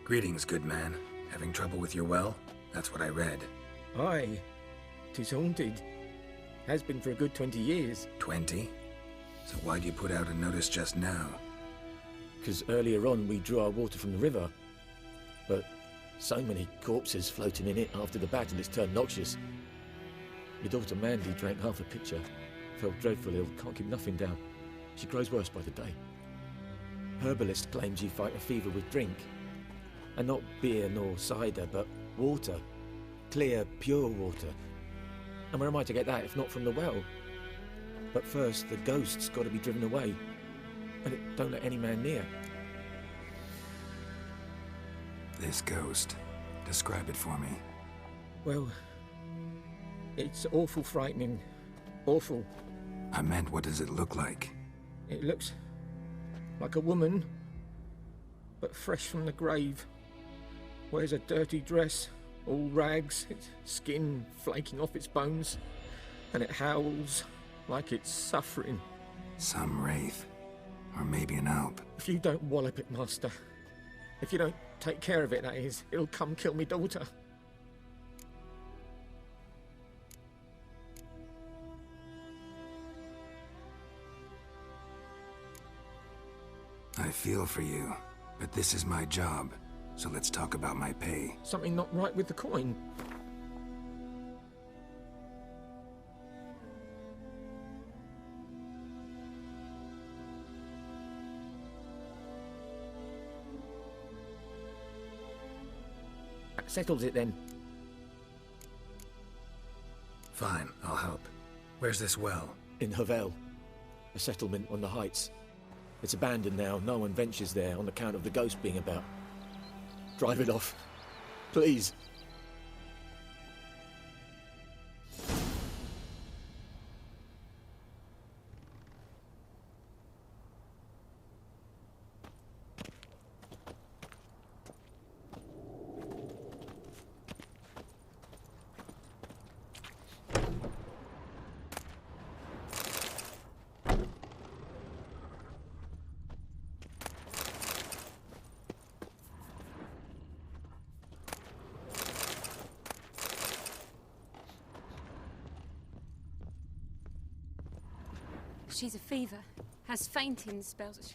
Greetings, good man. Having trouble with your well? That's what I read. Aye. 'Tis haunted. Has been for a good 20 years. 20? So why'd you put out a notice just now? 'Cause earlier on we drew our water from the river. But so many corpses floating in it after the battle it's turned noxious. My daughter Mandy drank half a pitcher. Felt dreadful ill, can't keep nothing down. She grows worse by the day. Herbalist claims you fight a fever with drink. And not beer nor cider, but water. Clear, pure water. And where am I to get that if not from the well? But first, the ghost's got to be driven away. And it don't let any man near. This ghost. Describe it for me. Well, it's awful frightening. Awful. I meant, what does it look like? It looks like a woman, but fresh from the grave. Wears a dirty dress, all rags, its skin flaking off its bones, and it howls like it's suffering. Some wraith. Or maybe an alp. If you don't wallop it, Master, if you don't take care of it, that is, it'll come kill me daughter. I feel for you, but this is my job, so let's talk about my pay. Something not right with the coin. That settles it then. Fine, I'll help. Where's this well? In Havel, a settlement on the heights. It's abandoned now, no one ventures there on account of the ghost being about. Drive it off, please. She's a fever, has fainting spells.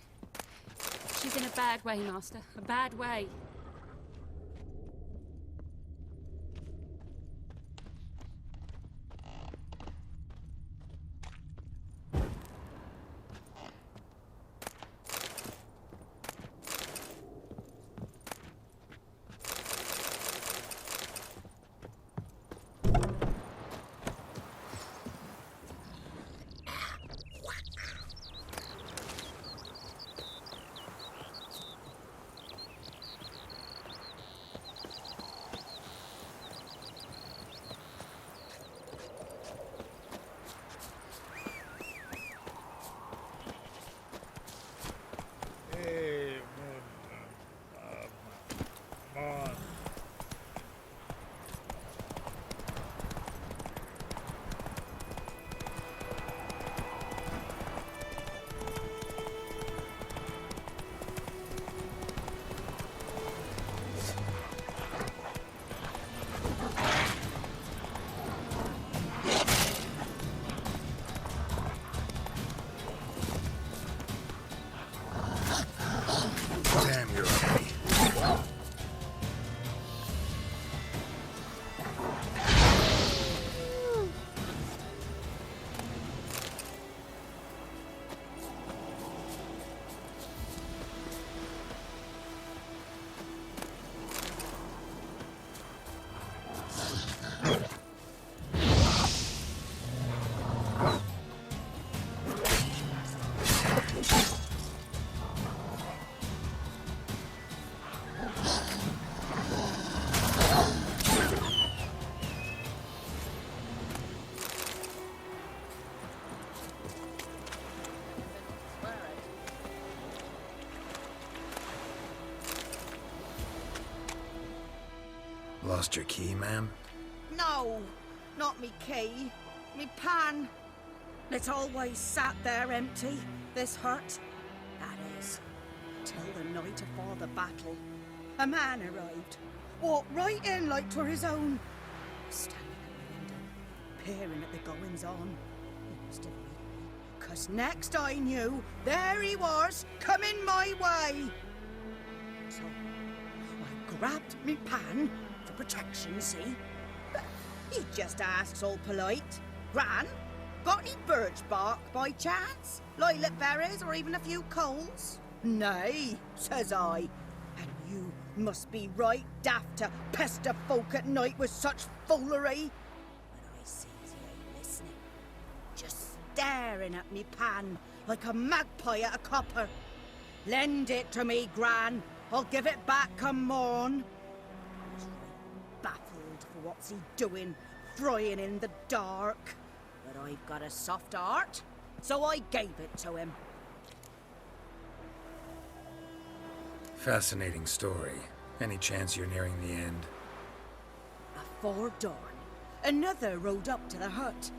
She's in a bad way, Master. A bad way. Damn, you're okay. Lost your key, ma'am? No, not me key. Me pan. It's always sat there empty, this hut. That is, till the night afore the battle. a man arrived. Walked right in like 'twere his own. Standing at the window, peering at the goings-on. He must have read me, 'cause next I knew, there he was, coming my way. So, I grabbed me pan, for protection, see? But he just asks all polite, Gran, got any birch bark by chance? Lilac berries or even a few coals? Nay, says I, and you must be right daft to pester folk at night with such foolery. But I sees he ain't listening, just staring at me pan like a magpie at a copper. Lend it to me, Gran. I'll give it back come morn. I was right baffled for what's he doing, frying in the dark. But I've got a soft heart, so I gave it to him. Fascinating story. Any chance you're nearing the end? Afore dawn, another rode up to the hut.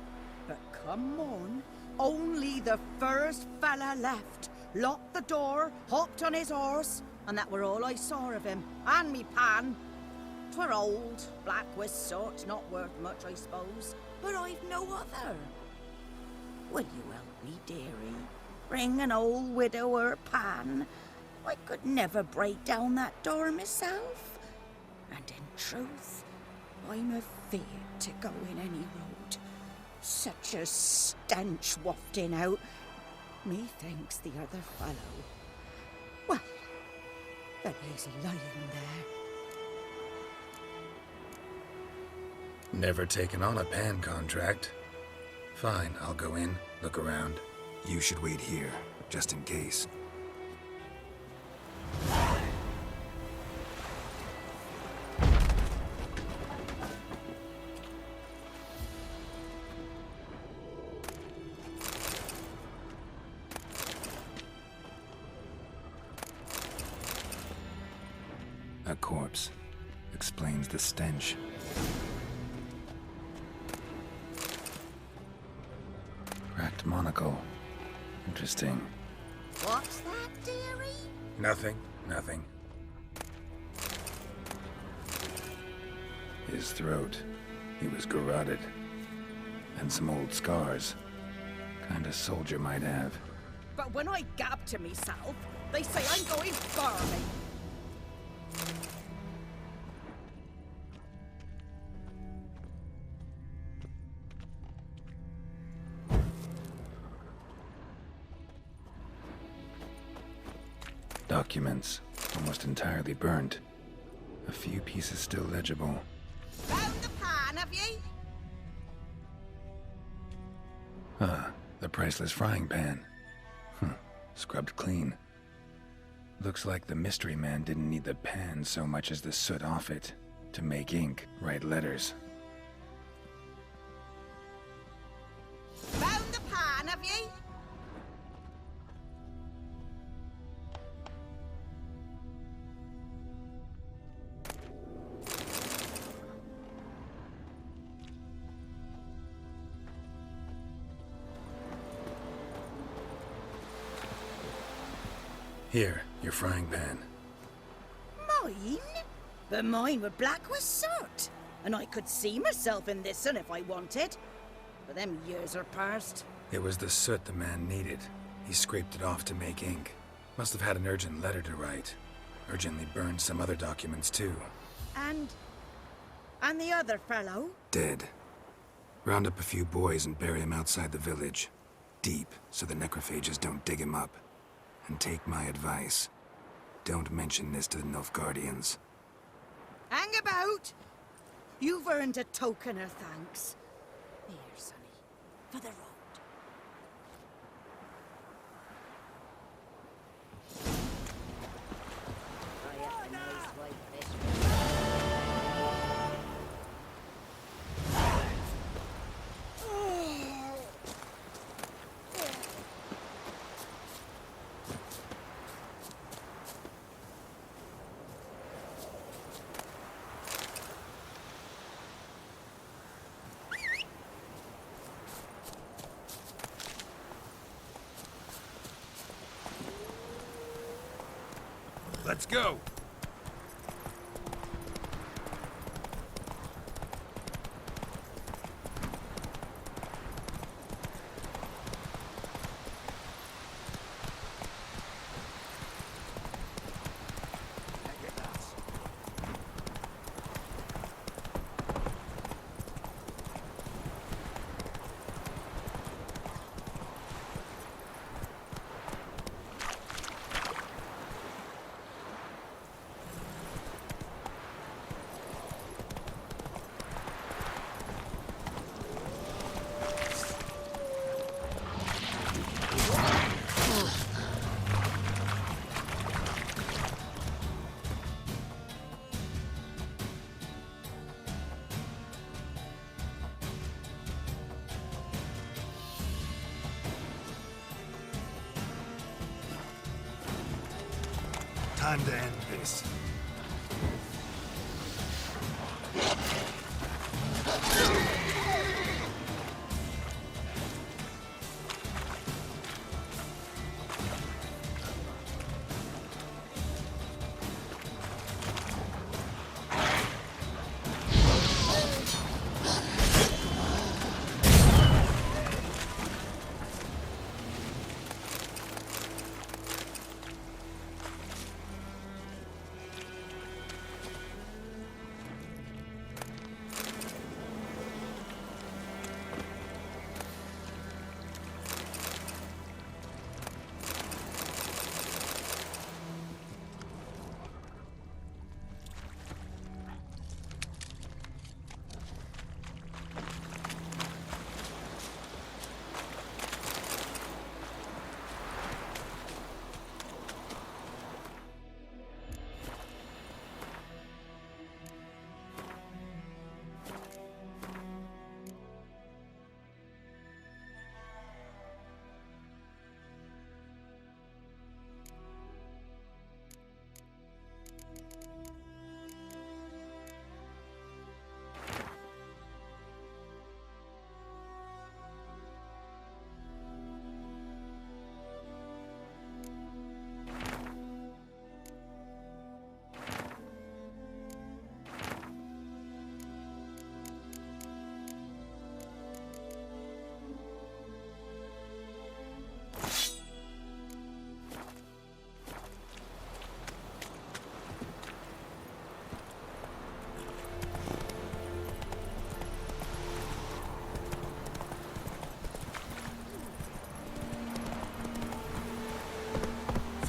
But come on, only the first fella left. Locked the door, hopped on his horse, and that were all I saw of him, and me pan. 'Twere old, black with soot, not worth much, I suppose, but I've no other. Will you help me, dearie? Bring an old widower pan. I could never break down that door myself. And in truth, I'm afeard to go in any road. Such a stench wafting out. Methinks the other fellow. Well, that he's lying there. Never taken on a pan contract. Fine, I'll go in, look around. You should wait here, just in case. A corpse. Explains the stench. Cracked monocle. Interesting. What's that, dearie? Nothing. His throat. He was garroted. And some old scars. Kind a soldier might have. But when I gab to myself, they say I'm going garmy. Documents. Almost entirely burnt. A few pieces still legible. Found the pan, have ye? Ah, the priceless frying pan. Scrubbed clean. Looks like the mystery man didn't need the pan so much as the soot off it. To make ink, write letters. Found the pan, have ye? Here, your frying pan. Mine? But mine were black with soot. And I could see myself in this one if I wanted. But them years are past. It was the soot the man needed. He scraped it off to make ink. Must have had an urgent letter to write. Urgently burned some other documents too. And the other fellow? Dead. Round up a few boys and bury him outside the village. Deep, so the necrophages don't dig him up. And take my advice. Don't mention this to the Nilfgaardians. Hang about! You've earned a token of thanks. Here, sonny, for the road. Let's go! Time to end this.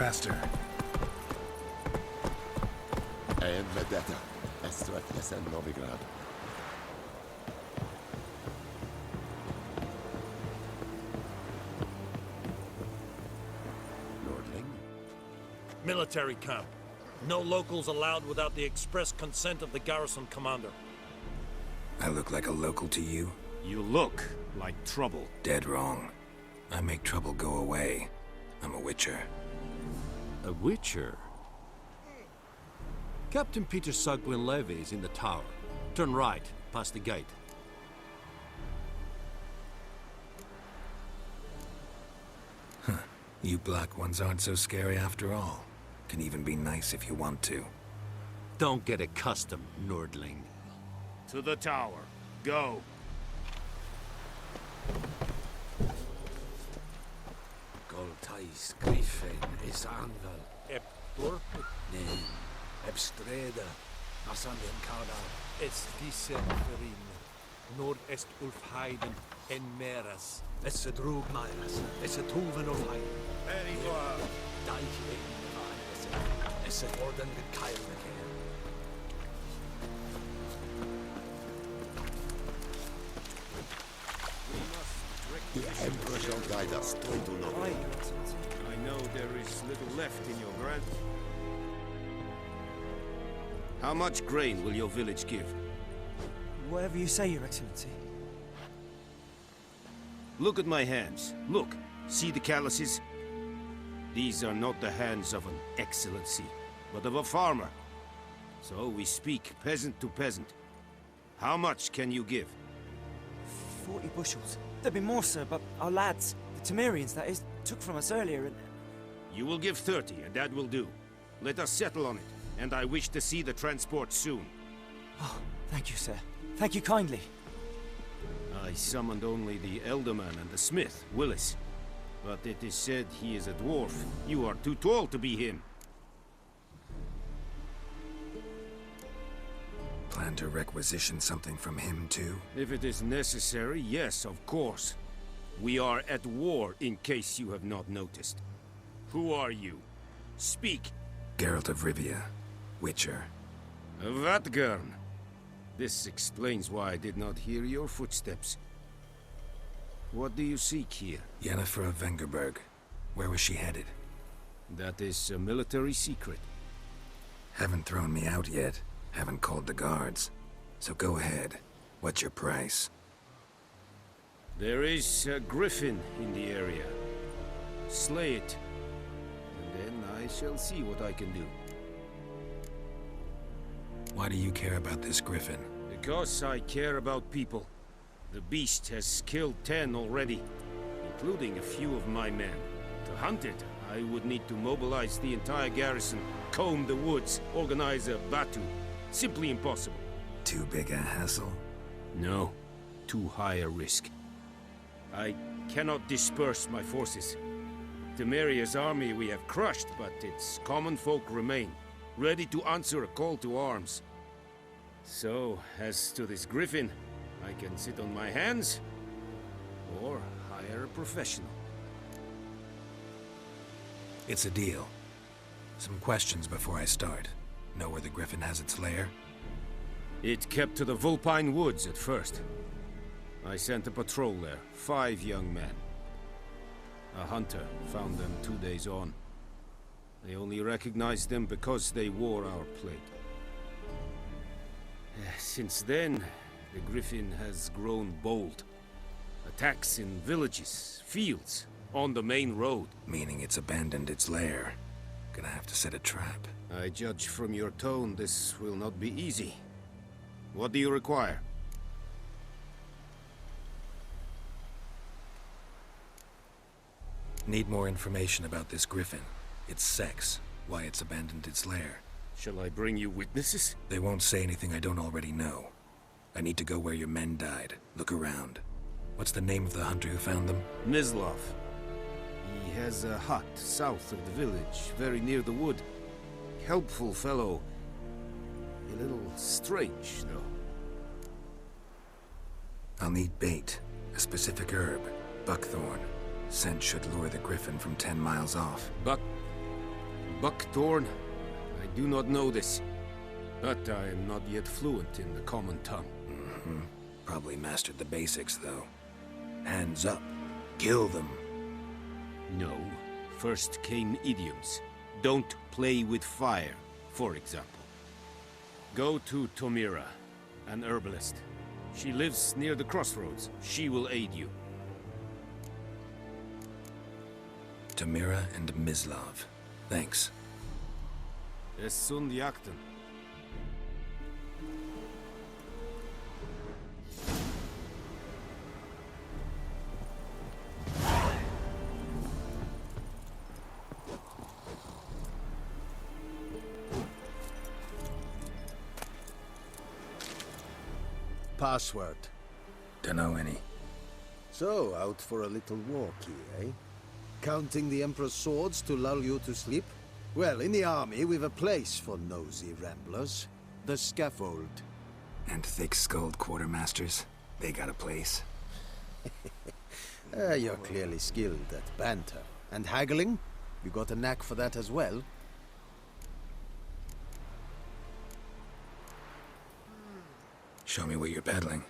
Faster. En vedetta. Esto es en Novigrad. Lordling? Military camp. No locals allowed without the express consent of the garrison commander. I look like a local to you? You look like trouble. Dead wrong. I make trouble go away. I'm a witcher. A witcher? Captain Peter Sugwin Levy is in the tower. Turn right, past the gate. You black ones aren't so scary after all. Can even be nice if you want to. Don't get accustomed, Nordling. To the tower. Go. Goltais Griffin is anvel. Ep Dorp. Nen. Ebstreda. Asandem Kardal. Es Diseferin. Nord est Ulfheiden en Meras. Es a drug Myras. Es a Tuven of Heiden. Very well. Dike in Es a Orden with Kyle McCain. The Emperor shall guide us to Novigrad. I know there is little left in your grant. How much grain will your village give? Whatever you say, Your Excellency. Look at my hands. Look. See the calluses? These are not the hands of an excellency, but of a farmer. So we speak peasant to peasant. How much can you give? 40 bushels. There'd be more, sir, but our lads, the Temerians, that is, took from us earlier and... You will give 30, and that will do. Let us settle on it, and I wish to see the transport soon. Oh, thank you, sir. Thank you kindly. I summoned only the Elderman and the smith, Willis. But it is said he is a dwarf. You are too tall to be him. Plan to requisition something from him, too? If it is necessary, yes, of course. We are at war, in case you have not noticed. Who are you? Speak. Geralt of Rivia, Witcher. Vatgern. This explains why I did not hear your footsteps. What do you seek here? Yennefer of Vengerberg. Where was she headed? That is a military secret. Haven't thrown me out yet. Haven't called the guards. So go ahead. What's your price? There is a griffin in the area. Slay it. And then I shall see what I can do. Why do you care about this griffin? Because I care about people. The beast has killed 10 already, including a few of my men. To hunt it, I would need to mobilize the entire garrison, comb the woods, organize a batu. Simply impossible. Too big a hassle? No, too high a risk. I cannot disperse my forces. Temeria's army we have crushed, but its common folk remain, ready to answer a call to arms. So, as to this griffin, I can sit on my hands, or hire a professional. It's a deal. Some questions before I start. Know where the griffin has its lair? It kept to the Vulpine Woods at first. I sent a patrol there, 5 young men. A hunter found them 2 days on. They only recognized them because they wore our plate. Since then, the griffin has grown bold. Attacks in villages, fields, on the main road. Meaning it's abandoned its lair. Gonna have to set a trap. I judge from your tone this will not be easy. What do you require? Need more information about this griffin. Its sex, why it's abandoned its lair. Shall I bring you witnesses? They won't say anything I don't already know. I need to go where your men died. Look around. What's the name of the hunter who found them? Mislav. He has a hut south of the village, very near the wood. Helpful fellow. A little strange, though. I'll need bait. A specific herb. Buckthorn. Scent should lure the griffin from 10 miles off. Buckthorn? I do not know this. But I am not yet fluent in the common tongue. Probably mastered the basics, though. Hands up. Kill them. No. First came idioms. Don't play with fire, for example. Go to Tomira, an herbalist. She lives near the crossroads. She will aid you. Tamira and Mislav. Thanks. Es sunt jakten. Password. Dunno any. So, out for a little walk here, eh? Counting the Emperor's swords to lull you to sleep? Well, in the army, we've a place for nosy ramblers. The scaffold. And thick-skulled quartermasters. They got a place. You're clearly skilled at banter. And haggling? You got a knack for that as well? Show me what you're peddling.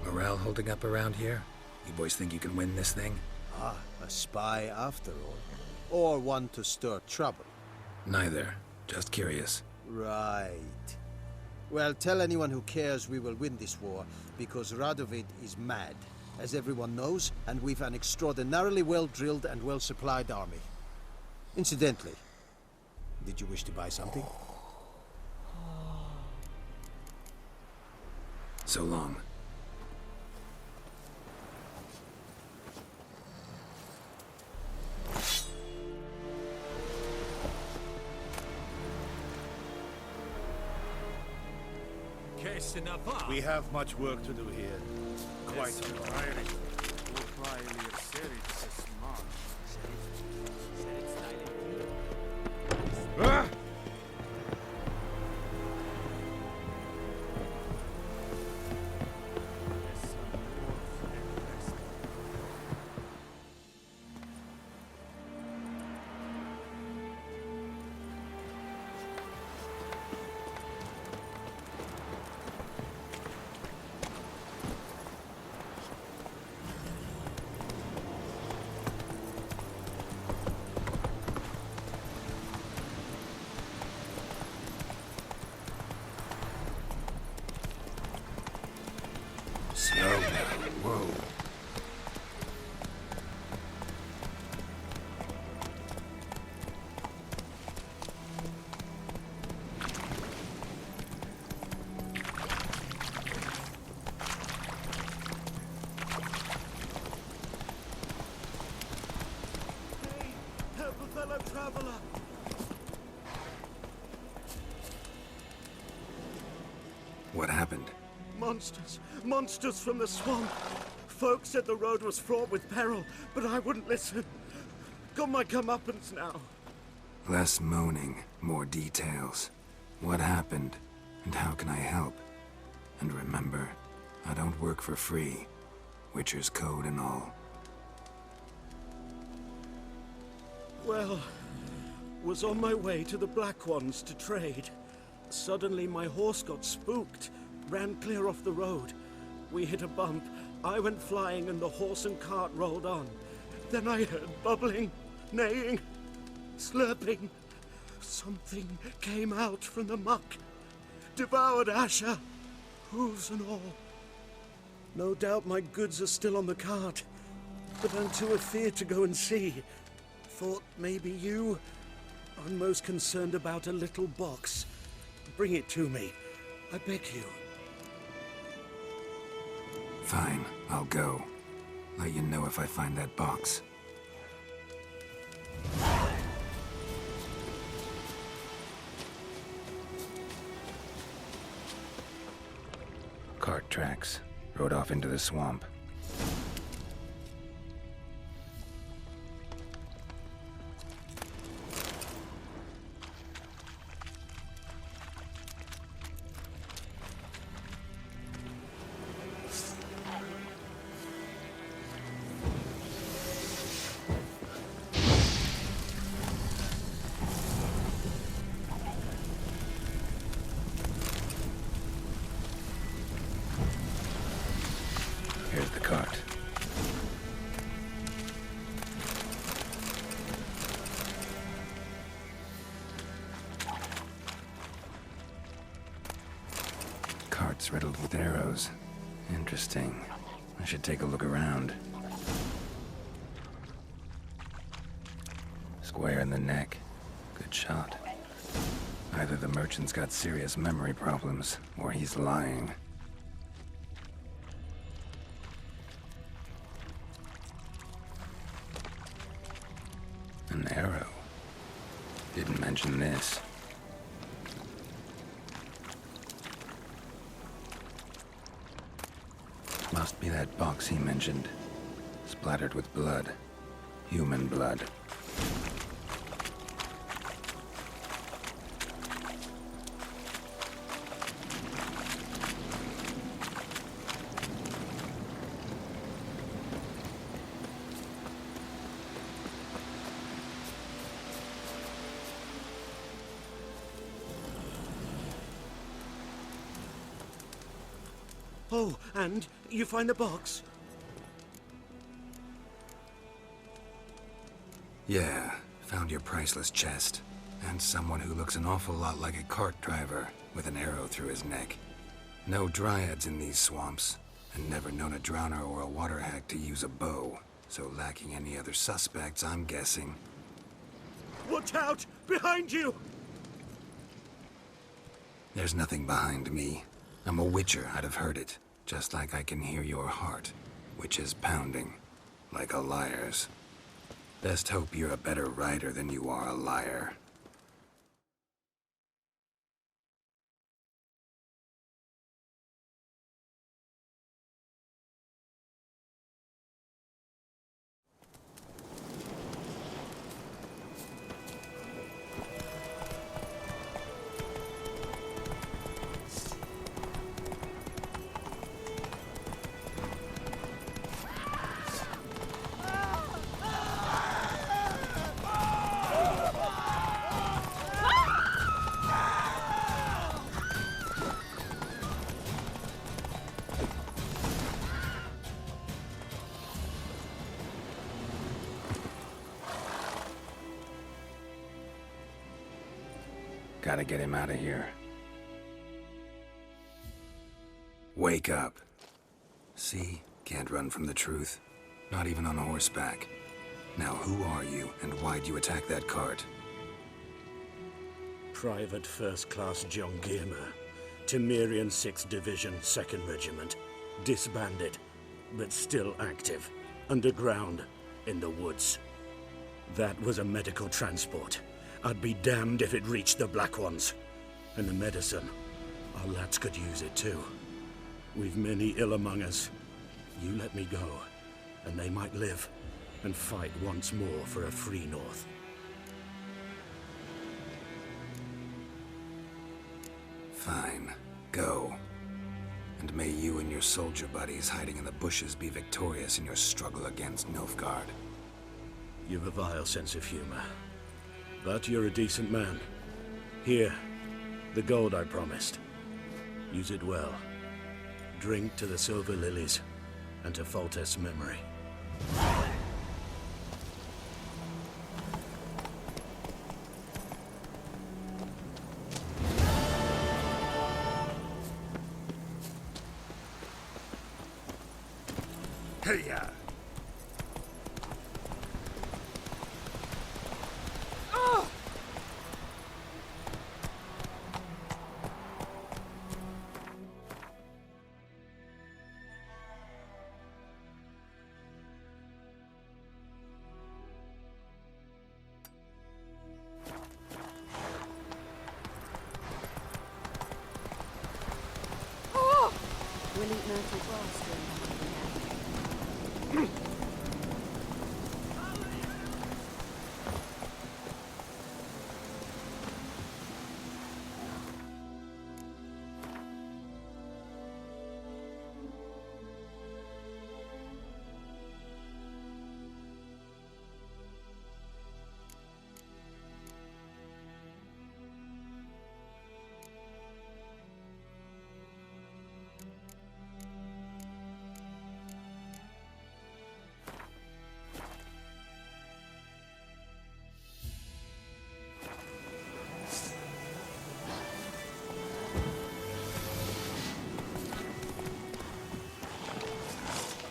Morale holding up around here? You boys think you can win this thing? Ah, a spy after all. Or one to stir trouble. Neither. Just curious. Right. Well, tell anyone who cares we will win this war, because Radovid is mad, as everyone knows, and we've an extraordinarily well-drilled and well-supplied army. Incidentally, did you wish to buy something? So long. We have much work to do here. Quite tiring. Ah! Slow now. Whoa. Help a fellow traveler! What happened? Monsters! Monsters from the swamp! Folks said the road was fraught with peril, but I wouldn't listen. Got my comeuppance now. Less moaning, more details. What happened, and how can I help? And remember, I don't work for free. Witcher's code and all. Well, was on my way to the Black Ones to trade. Suddenly my horse got spooked, ran clear off the road. We hit a bump, I went flying and the horse and cart rolled on. Then I heard bubbling, neighing, slurping. Something came out from the muck, devoured Asher, hooves and all. No doubt my goods are still on the cart, but I'm too afeard to go and see. Thought maybe you. I'm most concerned about a little box. Bring it to me, I beg you. Fine, I'll go. Let you know if I find that box. Cart tracks. Rode off into the swamp. Here's the cart. Cart's riddled with arrows. Interesting. I should take a look around. Square in the neck. Good shot. Either the merchant's got serious memory problems, or he's lying. An arrow. Didn't mention this. Must be that box he mentioned. Splattered with blood. Human blood. Oh, and you find the box? Yeah, found your priceless chest. And someone who looks an awful lot like a cart driver, with an arrow through his neck. No dryads in these swamps, and never known a drowner or a water hack to use a bow. So lacking any other suspects, I'm guessing. Watch out! Behind you! There's nothing behind me. I'm a witcher, I'd have heard it. Just like I can hear your heart, which is pounding, like a liar's. Best hope you're a better rider than you are a liar. Gotta get him out of here. Wake up. See? Can't run from the truth. Not even on horseback. Now who are you, and why'd you attack that cart? Private First Class John Giermer, Temerian 6th Division, 2nd Regiment. Disbanded, but still active. Underground, in the woods. That was a medical transport. I'd be damned if it reached the Black Ones. And the medicine, our lads could use it too. We've many ill among us. You let me go, and they might live, and fight once more for a free North. Fine. Go. And may you and your soldier buddies hiding in the bushes be victorious in your struggle against Nilfgaard. You've a vile sense of humor. But you're a decent man. Here, the gold I promised. Use it well. Drink to the Silver Lilies, and to Foltest's memory. Hey-ya! We'll eat myrtle grass during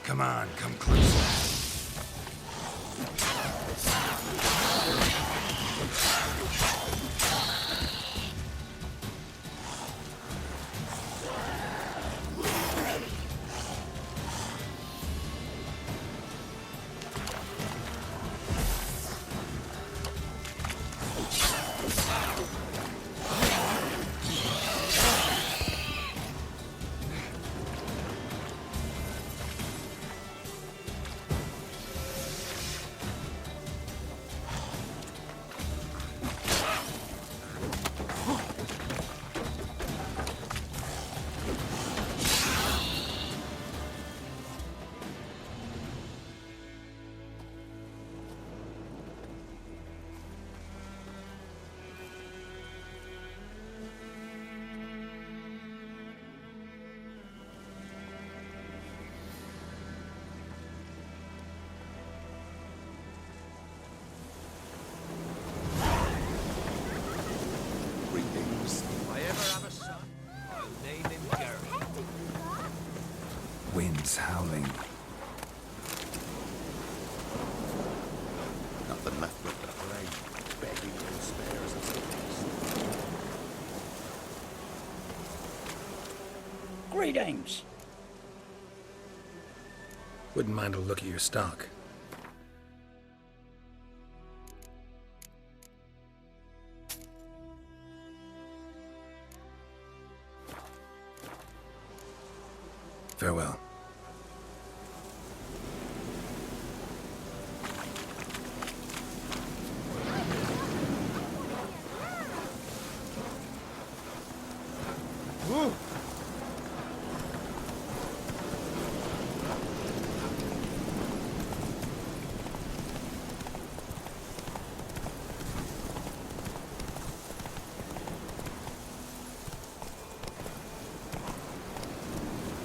Come on, come closer. Winds howling. Nothing left but the rain, begging for spares and supplies. Greetings. Wouldn't mind a look at your stock. Farewell. Whoa!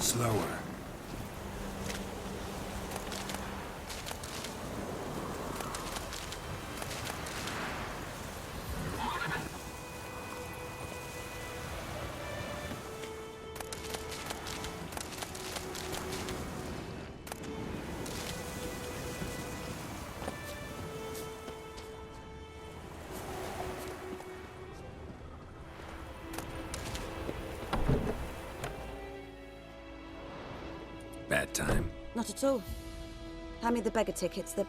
Slower. Not at all. Hand me the beggar tickets, the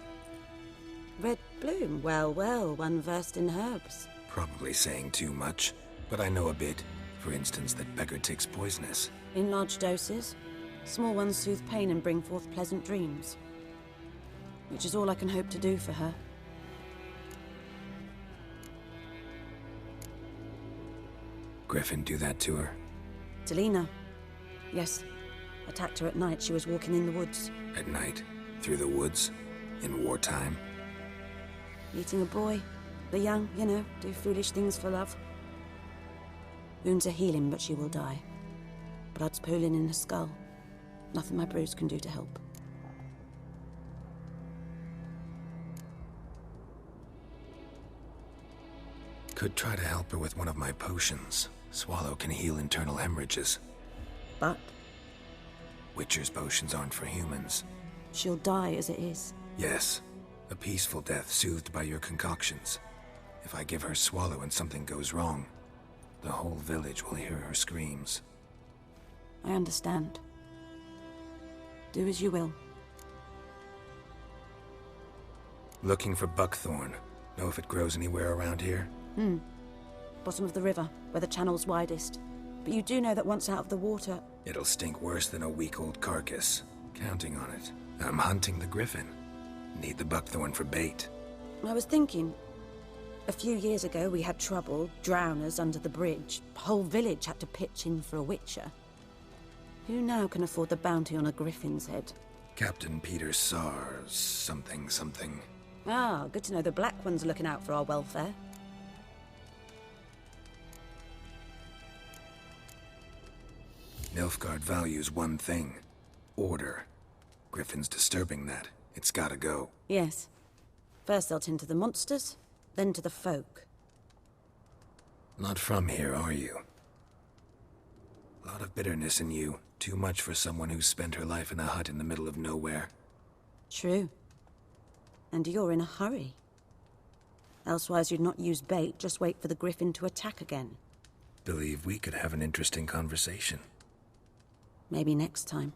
red bloom. Well, well, one versed in herbs. Probably saying too much, but I know a bit. For instance, that beggar tick's poisonous. In large doses. Small ones soothe pain and bring forth pleasant dreams. Which is all I can hope to do for her. Griffin do that to her? To Lena. Yes. Attacked her at night. She was walking in the woods. At night? Through the woods? In wartime? Meeting a boy. The young, you know, do foolish things for love. Wounds are healing, but she will die. Blood's pooling in her skull. Nothing my brews can do to help. Could try to help her with one of my potions. Swallow can heal internal hemorrhages. But? Witcher's potions aren't for humans. She'll die as it is. Yes. A peaceful death soothed by your concoctions. If I give her Swallow and something goes wrong, the whole village will hear her screams. I understand. Do as you will. Looking for buckthorn. Know if it grows anywhere around here? Bottom of the river, where the channel's widest. But you do know that once out of the water... It'll stink worse than a week-old carcass. Counting on it. I'm hunting the griffin. Need the buckthorn for bait. I was thinking... A few years ago we had trouble, drowners under the bridge. Whole village had to pitch in for a witcher. Who now can afford the bounty on a griffin's head? Captain Peter Sars... something. Ah, good to know the Black One's looking out for our welfare. Nilfgaard values one thing. Order. Griffin's disturbing that. It's gotta go. Yes. First they'll tend to the monsters, then to the folk. Not from here, are you? Lot of bitterness in you. Too much for someone who's spent her life in a hut in the middle of nowhere. True. And you're in a hurry. Elsewise you'd not use bait, just wait for the griffin to attack again. Believe we could have an interesting conversation. Maybe next time.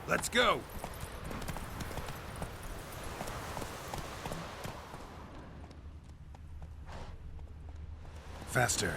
Let's go! Faster.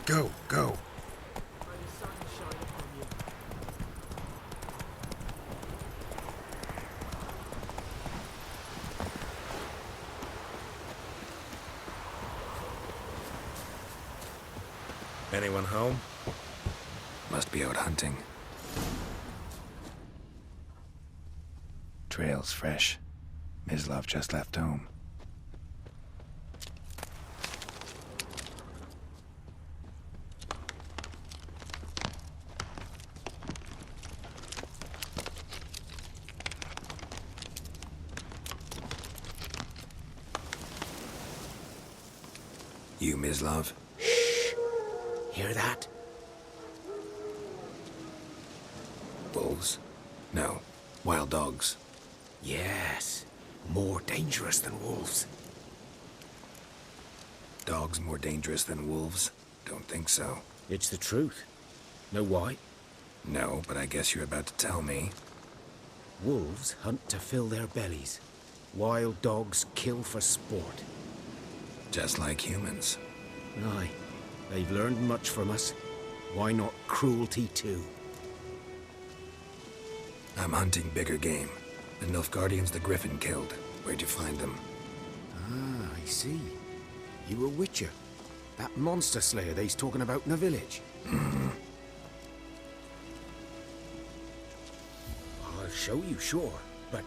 Go, go. Anyone home? Must be out hunting. Trail's fresh. Mislav just left home. You, Mislav? Hear that? Wolves? No. Wild dogs. Yes. More dangerous than wolves. Dogs more dangerous than wolves? Don't think so. It's the truth. Know why? No, but I guess you're about to tell me. Wolves hunt to fill their bellies. Wild dogs kill for sport. Just like humans. Aye. They've learned much from us. Why not cruelty too? I'm hunting bigger game. The Nilfgaardians the Griffin killed. Where'd you find them? Ah, I see. You were Witcher. That monster slayer they's talking about in the village. I'll show you, sure. But,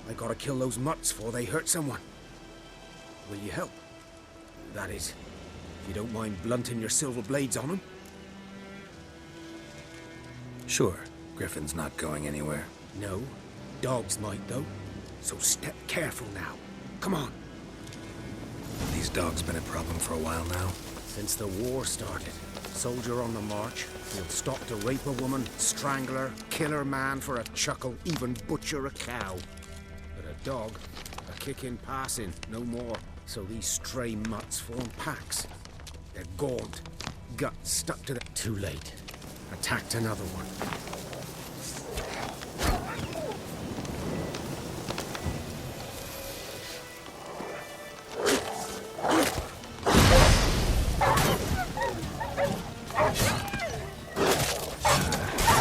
I gotta kill those mutts before they hurt someone. Will you help? That is, if you don't mind blunting your silver blades on them. Sure. Griffin's not going anywhere. No. Dogs might, though. So step careful now. Come on. These dogs been a problem for a while now? Since the war started. Soldier on the march. He'll stop to rape a woman, strangle her, kill her man for a chuckle, even butcher a cow. But a dog, a kick in passing, no more. So these stray mutts form packs. They're gaunt, guts stuck to the... Too late. Attacked another one.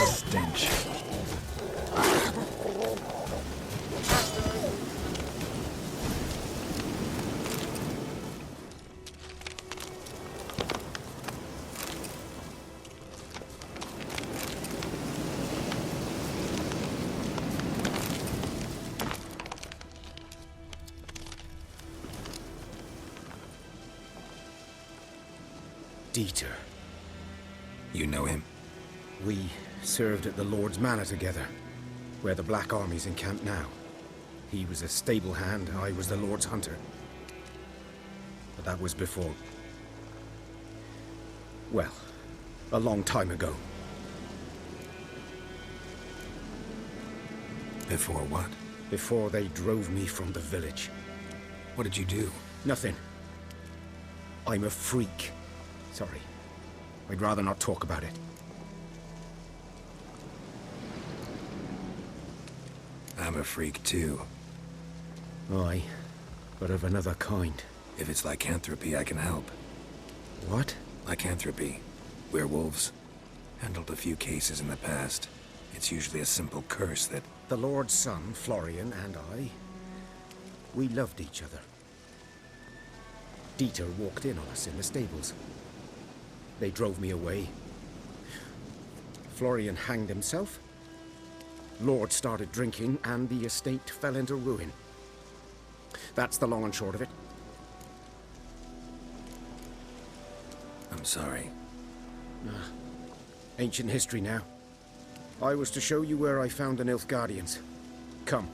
Stench. Dieter. You know him? We served at the Lord's Manor together, where the Black Army's encamped now. He was a stable hand, I was the Lord's hunter. But that was before... well, a long time ago. Before what? Before they drove me from the village. What did you do? Nothing. I'm a freak. Sorry. I'd rather not talk about it. I'm a freak too. Aye, but of another kind. If it's lycanthropy, I can help. What? Lycanthropy. Werewolves. Handled a few cases in the past. It's usually a simple curse that... The Lord's son, Florian, and I... we loved each other. Dieter walked in on us in the stables. They drove me away. Florian hanged himself. Lord started drinking, and the estate fell into ruin. That's the long and short of it. I'm sorry. Ancient history now. I was to show you where I found the Nilfgaardians. Come.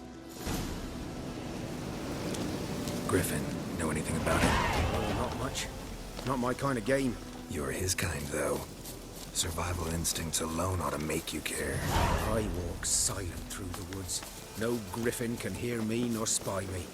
Griffin, know anything about it? Oh, not much. Not my kind of game. You're his kind, though. Survival instincts alone ought to make you care. I walk silent through the woods. No griffin can hear me nor spy me.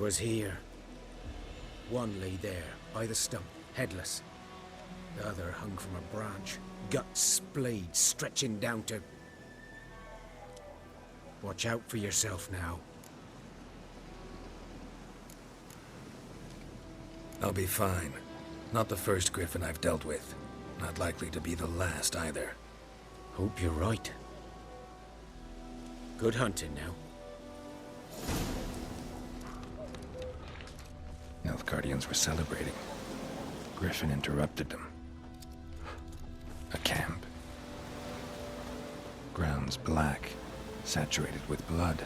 'Twas here. One lay there, by the stump, headless. The other hung from a branch, guts splayed, stretching down to... Watch out for yourself now. I'll be fine. Not the first griffin I've dealt with. Not likely to be the last either. Hope you're right. Good hunting now. Nilfgaardians were celebrating. Griffin interrupted them. A camp. Grounds black, saturated with blood.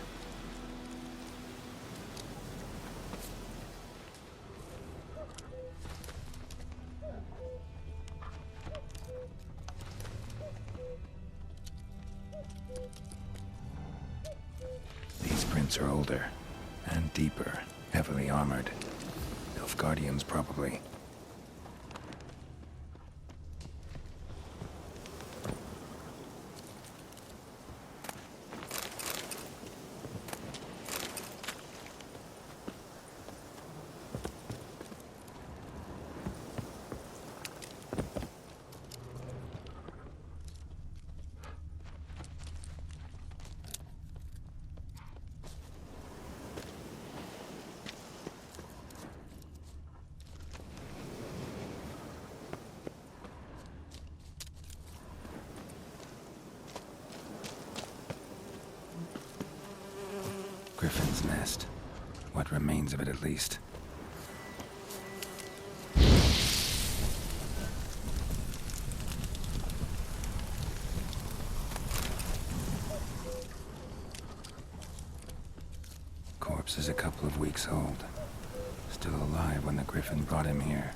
These prints are older and deeper, heavily armored. Nilfgaardians, probably. Griffin's nest. What remains of it, at least. Corpse is a couple of weeks old. Still alive when the griffin brought him here.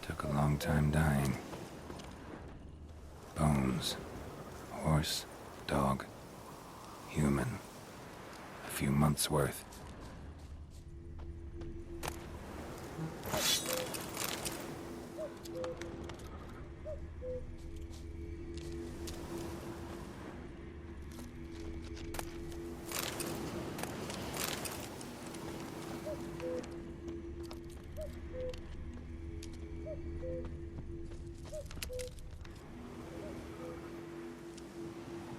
Took a long time dying. Bones. Horse, dog, human. A few months' worth.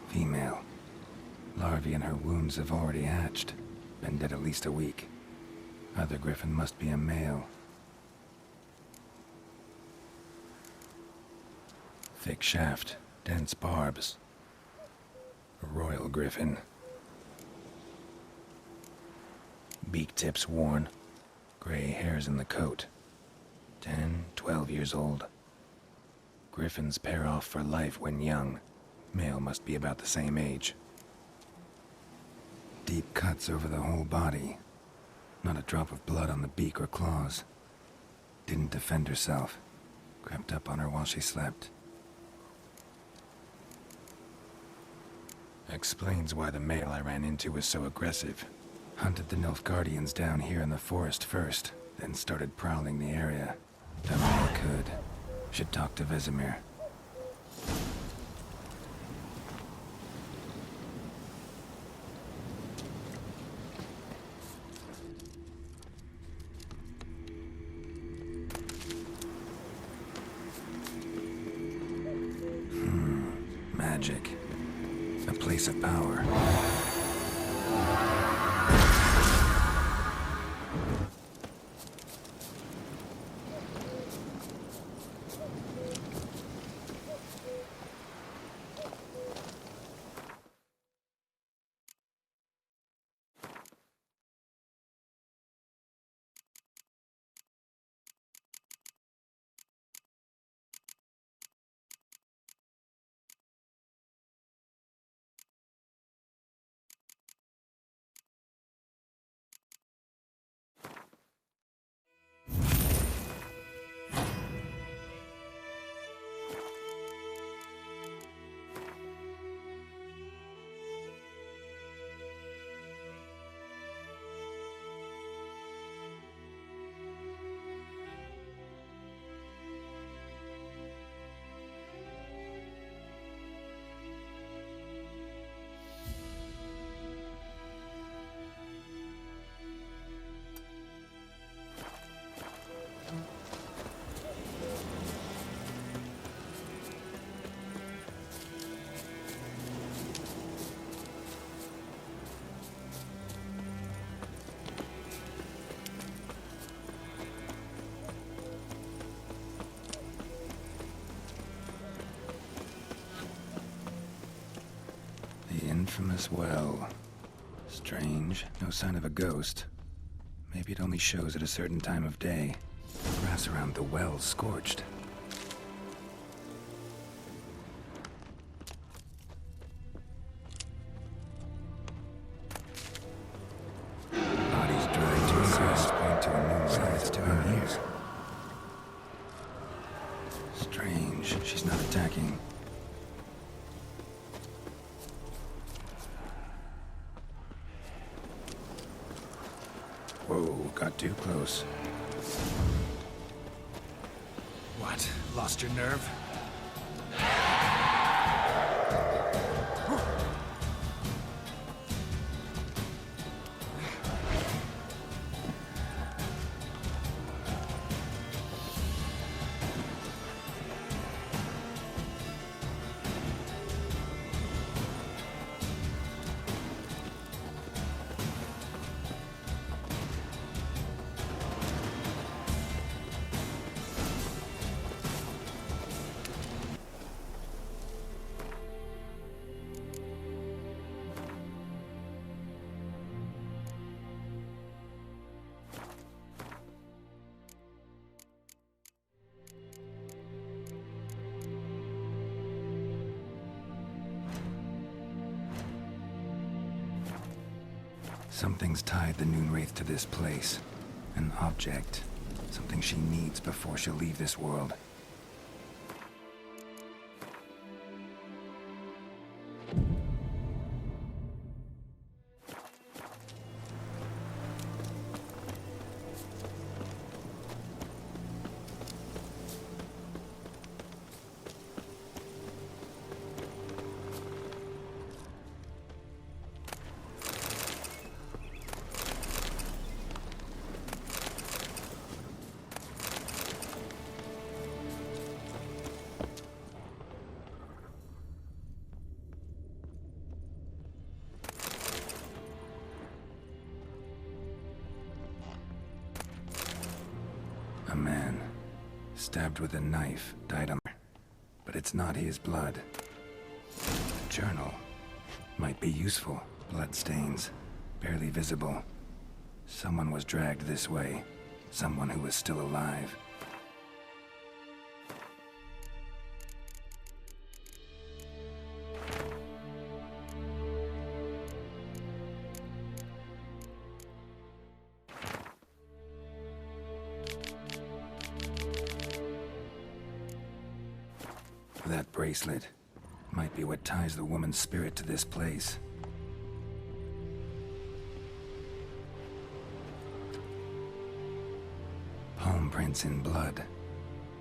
Female. Larvae in her wounds have already hatched. Been dead at least a week. Other griffin must be a male. Thick shaft, dense barbs. A royal griffin. Beak tips worn. Gray hairs in the coat. 10, 12 years old. Griffins pair off for life when young. Male must be about the same age. Deep cuts over the whole body. Not a drop of blood on the beak or claws. Didn't defend herself. Crept up on her while she slept. Explains why the male I ran into was so aggressive. Hunted the Nilfgaardians down here in the forest first, then started prowling the area. Done all I could. Should talk to Vesemir. Magic. A place of power. infamous well. Strange, no sign of a ghost. Maybe it only shows at a certain time of day. Grass around the well scorched. Bodies dried to a crisp point to a new site to her here. Strange, she's not attacking. Whoa, got too close. What? Lost your nerve? Something's tied the Noonwraith to this place. An object. Something she needs before she'll leave this world. A man, stabbed with a knife, died on... But it's not his blood. A journal. Might be useful. Bloodstains. Barely visible. Someone was dragged this way. Someone who was still alive. That bracelet might be what ties the woman's spirit to this place. Palm prints in blood.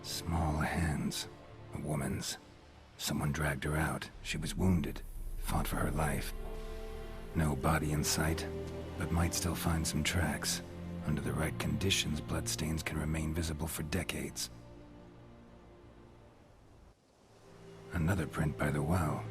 Small hands. A woman's. Someone dragged her out. She was wounded. Fought for her life. No body in sight, but might still find some tracks. Under the right conditions, bloodstains can remain visible for decades. Another print by the well.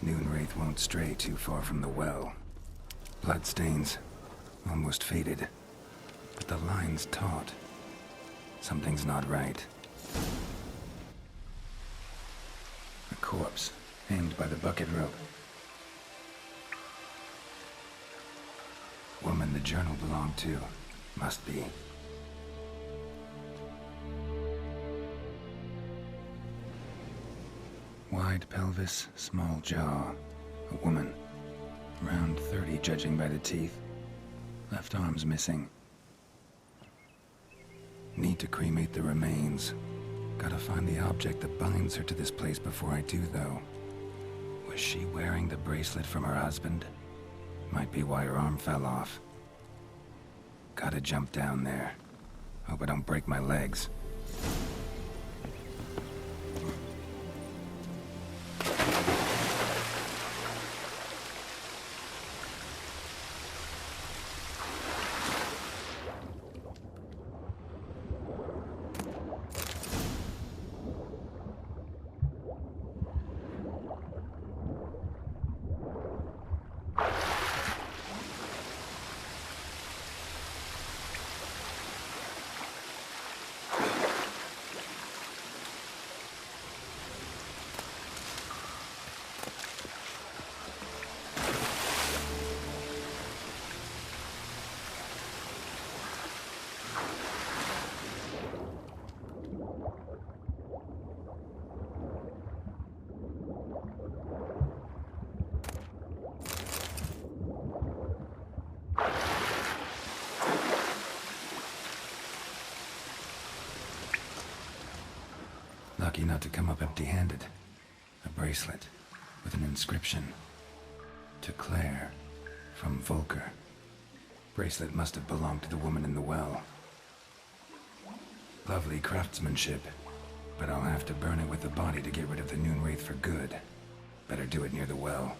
Noonwraith won't stray too far from the well. Bloodstains, almost faded. But the line's taut. Something's not right. A corpse, hanged by the bucket rope. Woman the journal belonged to. Must be. Wide pelvis, small jaw. A woman. Around 30, judging by the teeth. Left arm's missing. Need to cremate the remains. Gotta find the object that binds her to this place before I do, though. Was she wearing the bracelet from her husband? Might be why her arm fell off. Gotta jump down there. Hope I don't break my legs. Lucky not to come up empty-handed. A bracelet with an inscription. To Claire, from Volker. Bracelet must have belonged to the woman in the well. Lovely craftsmanship, but I'll have to burn it with the body to get rid of the Noon Wraith for good. Better do it near the well.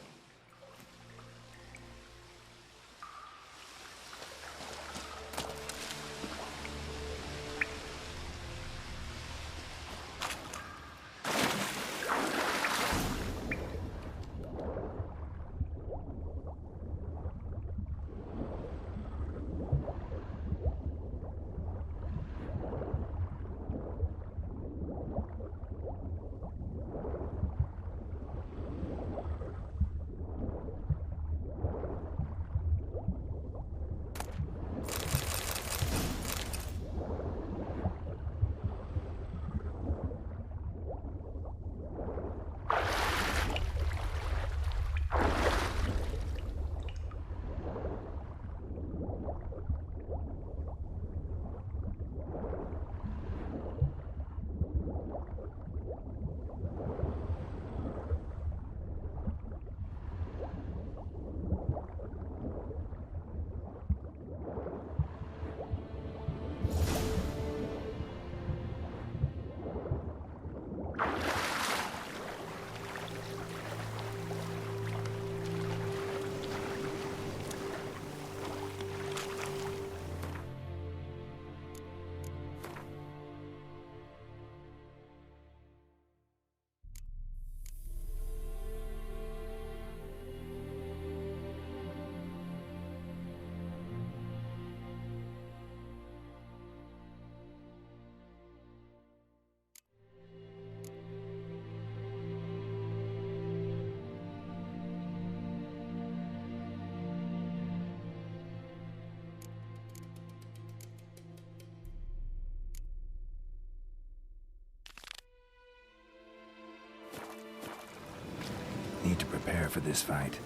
Need to prepare for this fight.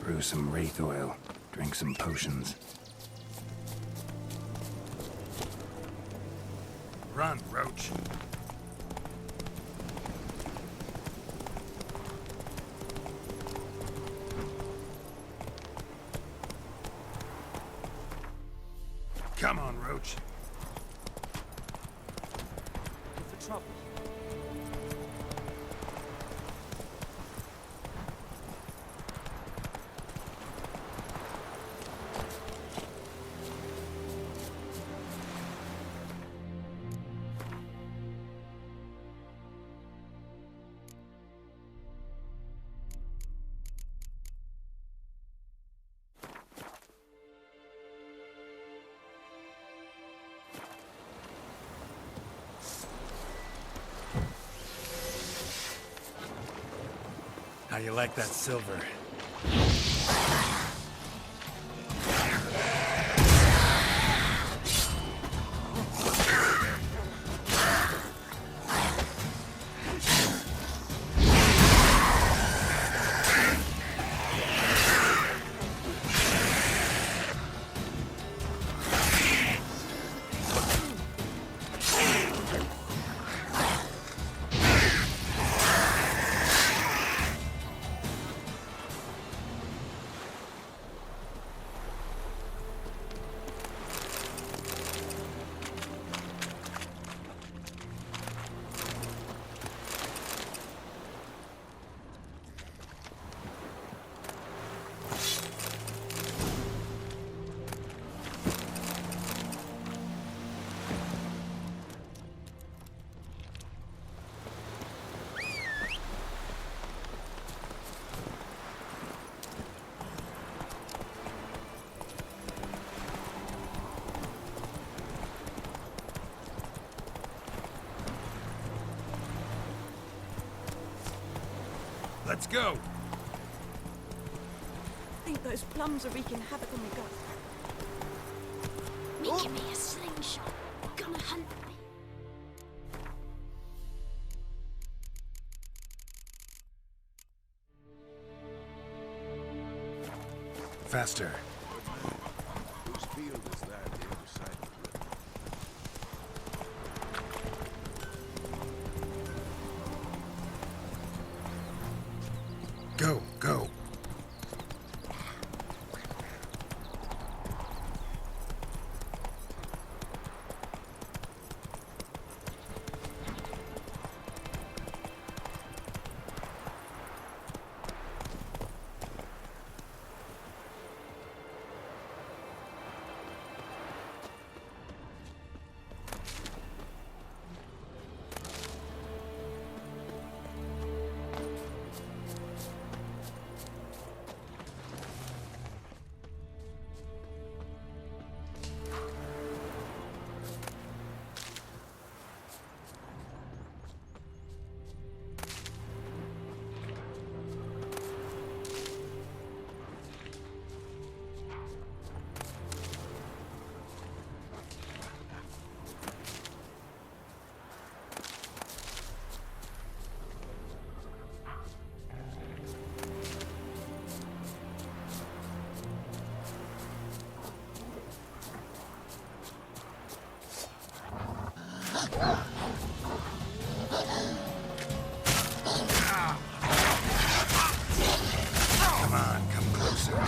Brew some wraith oil, drink some potions. Run, Roach. Come on, Roach. Look for trouble. How you like that silver? Let's go! I think those plums are wreaking havoc on my gut. Making me a slingshot. Gonna hunt me. Faster. Whose field is that the other side of the river? Go, go. Come on, come closer.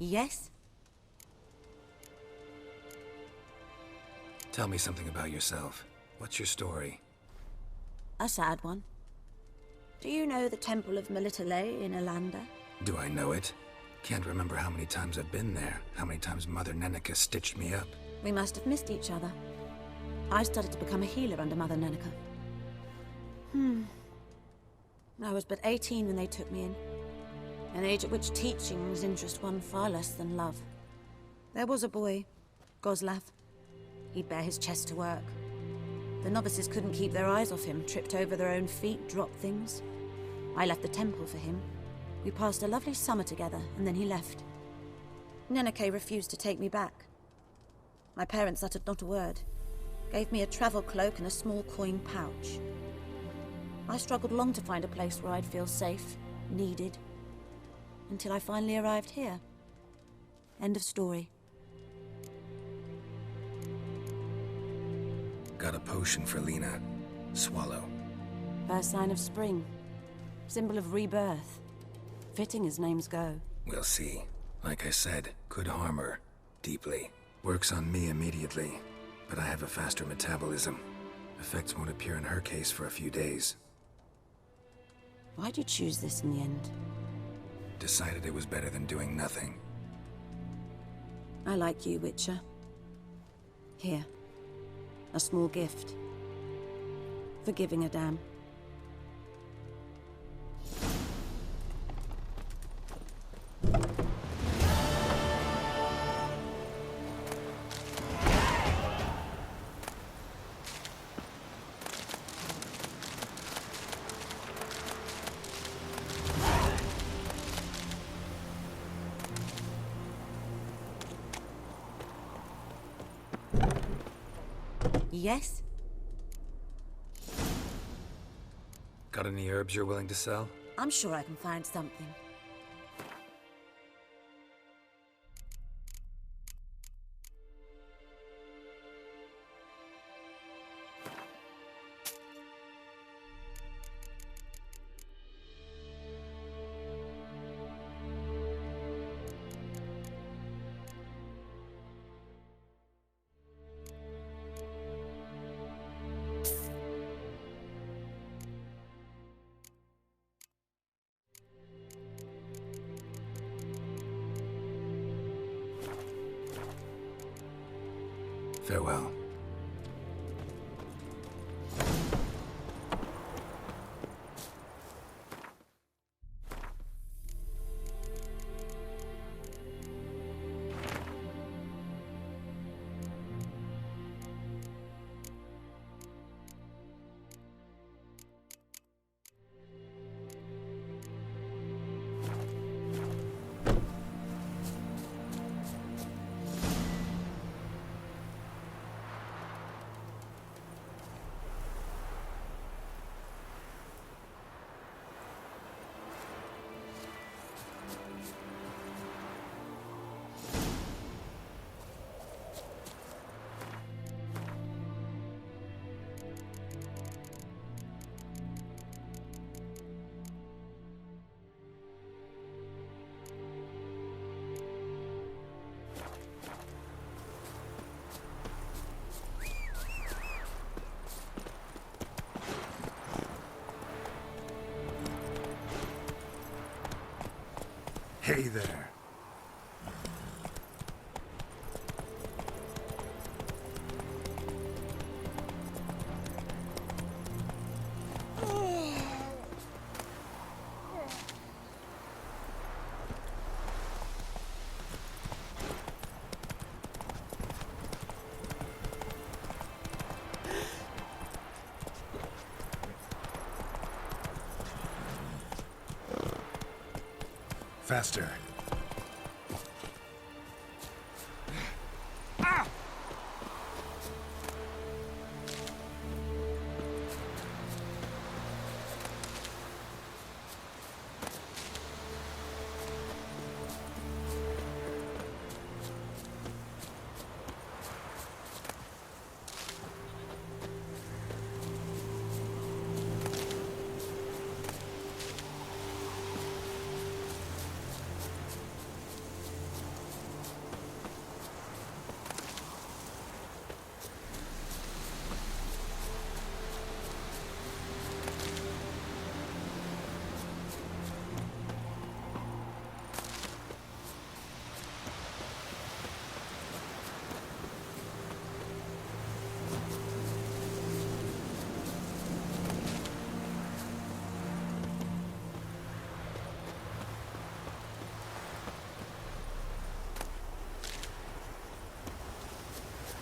Yes? Tell me something about yourself. What's your story? A sad one. Do you know the Temple of Melitele in Alanda? Do I know it? Can't remember how many times I've been there, how many times Mother Neneka stitched me up. We must have missed each other. I started to become a healer under Mother Neneka. I was but 18 when they took me in. An age at which teachings interest one far less than love. There was a boy, Goslav. He'd bare his chest to work. The novices couldn't keep their eyes off him, tripped over their own feet, dropped things. I left the temple for him, We passed a lovely summer together, and then he left. Neneke refused to take me back. My parents uttered not a word, gave me a travel cloak and a small coin pouch. I struggled long to find a place where I'd feel safe, needed, until I finally arrived here. End of story. Got a potion for Lena. Swallow. First sign of spring. Symbol of rebirth. Fitting as names go. We'll see. Like I said, could harm her. Deeply. Works on me immediately, but I have a faster metabolism. Effects won't appear in her case for a few days. Why'd you choose this in the end? Decided it was better than doing nothing. I like you, Witcher. Here. A small gift. For giving a damn. Yes? Got any herbs you're willing to sell? I'm sure I can find something. Farewell. Hey there. Faster.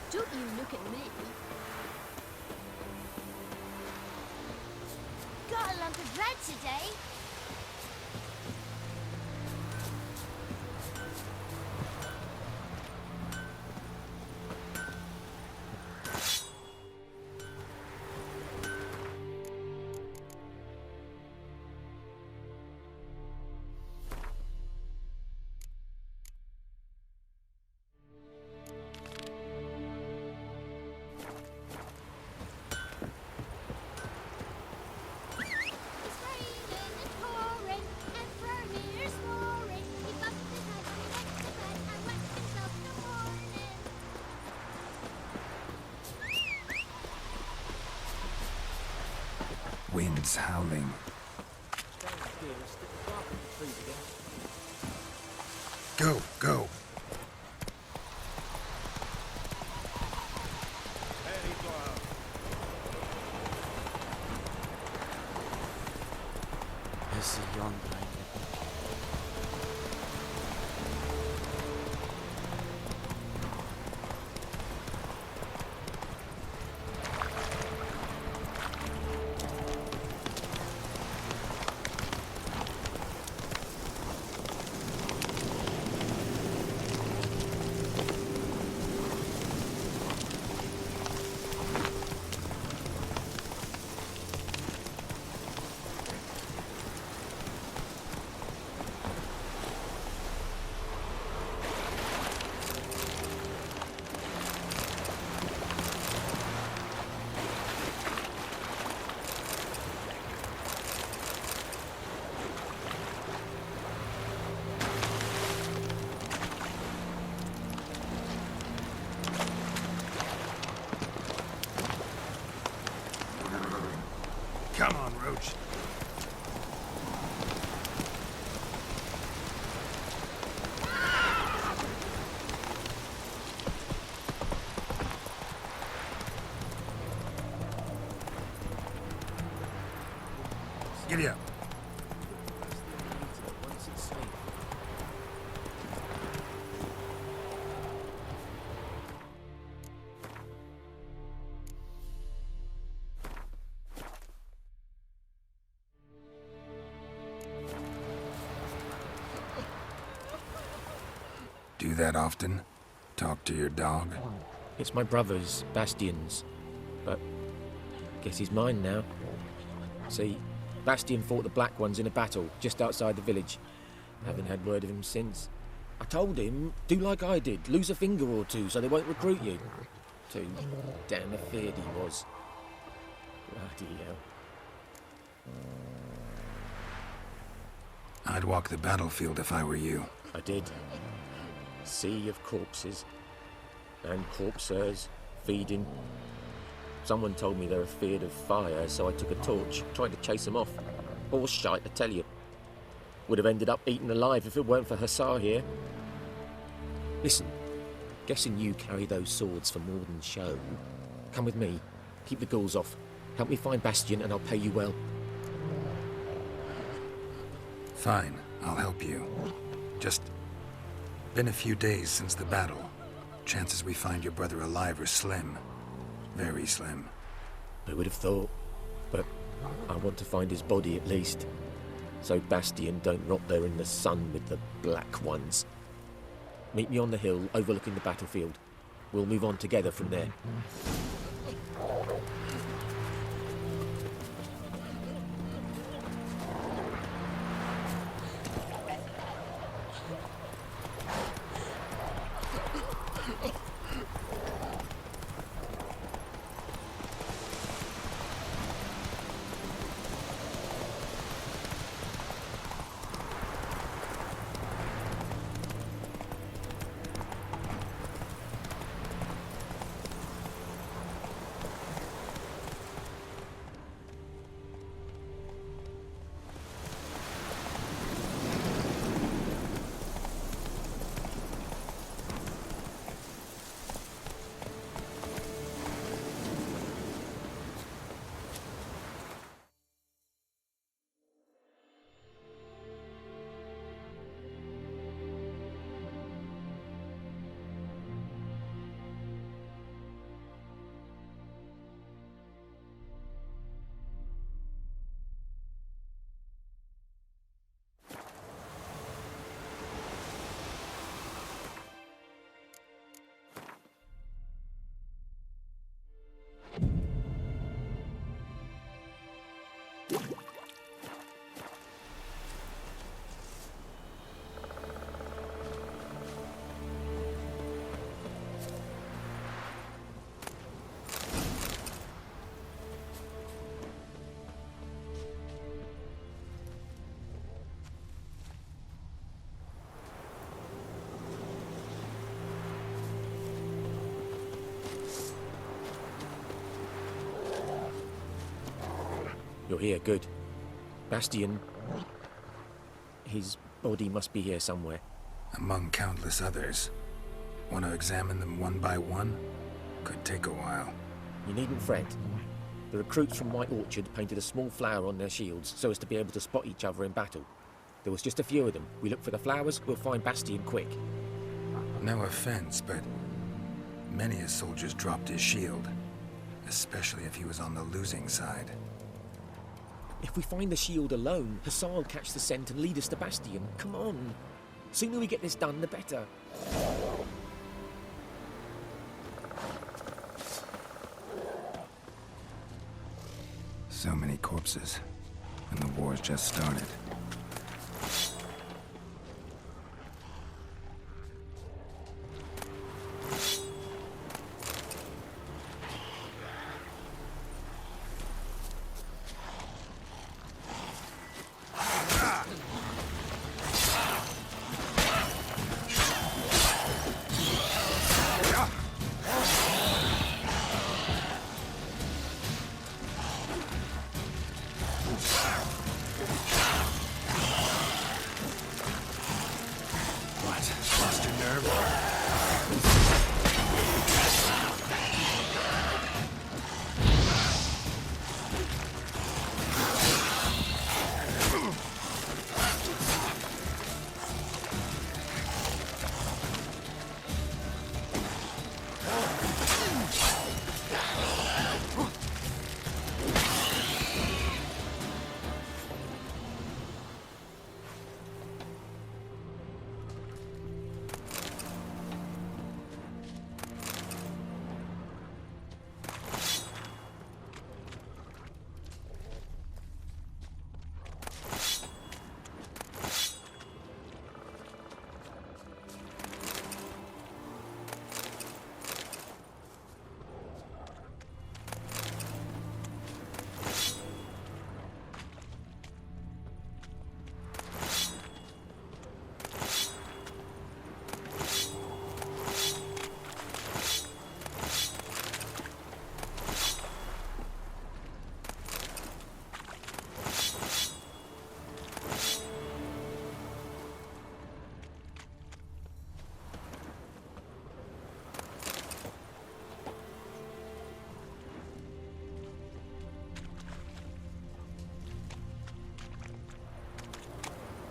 Don't you look at me. Got a lump of bread today. wind's howling. Go, go. I see yon blanket. Come on, Roach. Giddy up. Do that often? Talk to your dog? It's my brother's, Bastion's. But I guess he's mine now. See, Bastion fought the Black Ones in a battle just outside the village. Haven't had word of him since. I told him, do like I did, lose a finger or two so they won't recruit you. Too damn afeard he was. Bloody hell. I'd walk the battlefield if I were you. I did. Sea of corpses. And corpsers, feeding. Someone told me they're afeard of fire, so I took a torch, tried to chase them off. Horse shite, I tell you. Would have ended up eaten alive if it weren't for Hussar here. Listen, guessing you carry those swords for more than show. Come with me, keep the ghouls off. Help me find Bastion and I'll pay you well. Fine, I'll help you. Just been a few days since the battle. Chances we find your brother alive are slim. Very slim. I would have thought, but I want to find his body at least. So Bastion don't rot there in the sun with the Black Ones. Meet me on the hill overlooking the battlefield. We'll move on together from there. You're here, good. Bastian... His body must be here somewhere. Among countless others. Want to examine them one by one? Could take a while. You needn't fret. The recruits from White Orchard painted a small flower on their shields so as to be able to spot each other in battle. There was just a few of them. We look for the flowers, we'll find Bastian quick. No offense, but many a soldier's dropped his shield. Especially if he was on the losing side. If we find the shield alone, Hussar will catch the scent and lead us to Bastian. Come on. Sooner we get this done, the better. So many corpses, and the war's just started.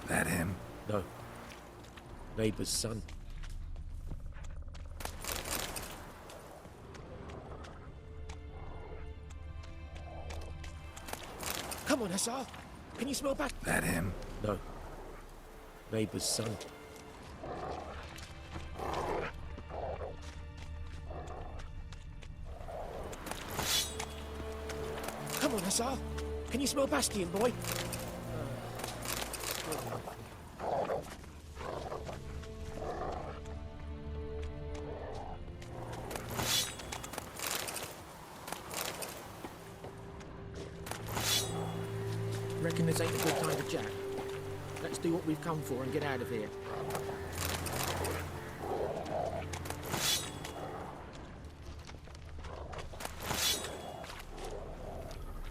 That him? No. Neighbor's son. Come on, Hussar. Can you smell back? That him? No. Neighbor's son. Come on, Hussar. Can you smell Bastian, boy? Reckon this ain't a good time to chat. Let's do what we've come for and get out of here.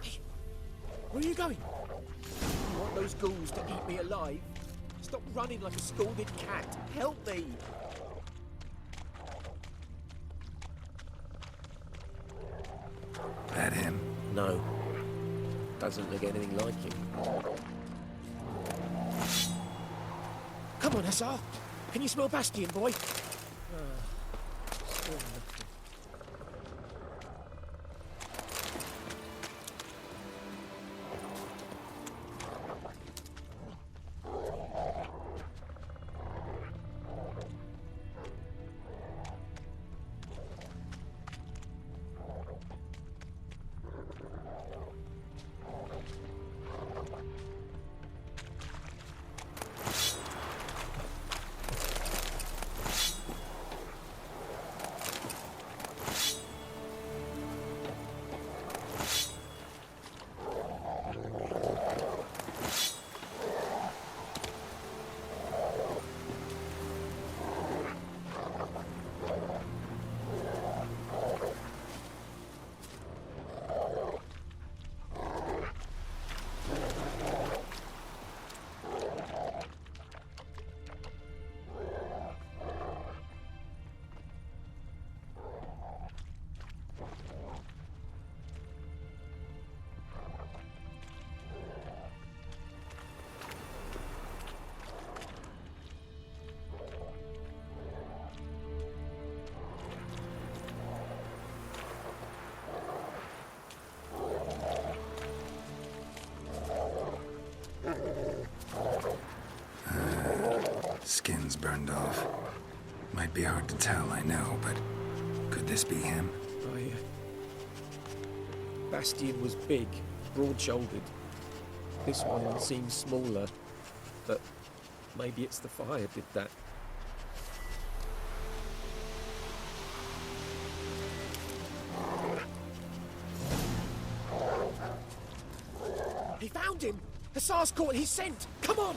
Hey, where are you going? You want those ghouls to eat me alive? Stop running like a scalded cat. Help me! That him? No. Doesn't look anything like him. Come on, Hussar. Can you smell Bastian, boy? Still nothing. Skin's burned off. Might be hard to tell, I know, but could this be him? Bastian was big, broad-shouldered. This one seems smaller, but maybe it's the fire did that. He found him! Hussar's caught his scent! Come on!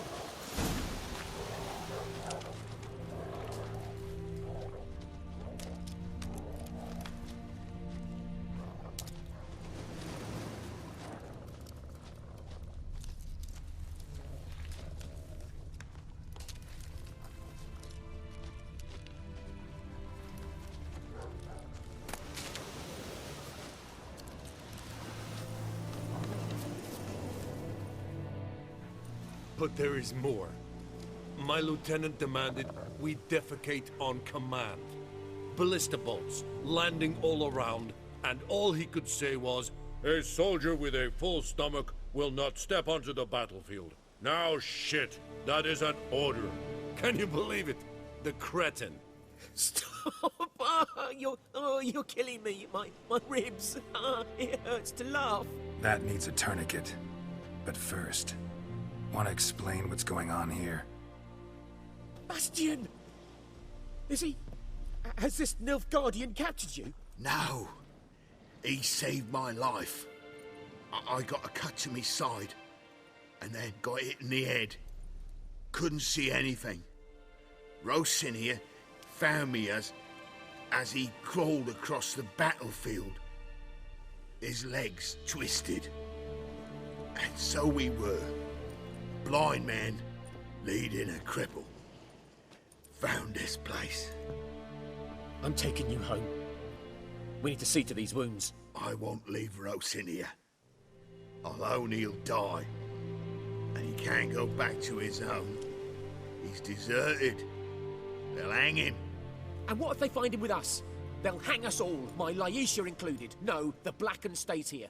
But there is more. My lieutenant demanded we defecate on command. Ballista bolts, landing all around, and all he could say was, "A soldier with a full stomach will not step onto the battlefield." Now shit, that is an order. Can you believe it? The cretin. Stop! You're killing me. My ribs. It hurts to laugh. That needs a tourniquet. But first, want to explain what's going on here? Bastian! Is he... Has this Nilfgaardian captured you? No. He saved my life. I got a cut to my side, and then got hit in the head. Couldn't see anything. Rosinia found me as he crawled across the battlefield. His legs twisted. And so we were. Blind man leading a cripple. Found this place. I'm taking you home. We need to see to these wounds. I won't leave Rosinia. Alone he'll die. And he can't go back to his own. He's deserted. They'll hang him. And what if they find him with us? They'll hang us all, my Laisha included. No, the Blacken stays here.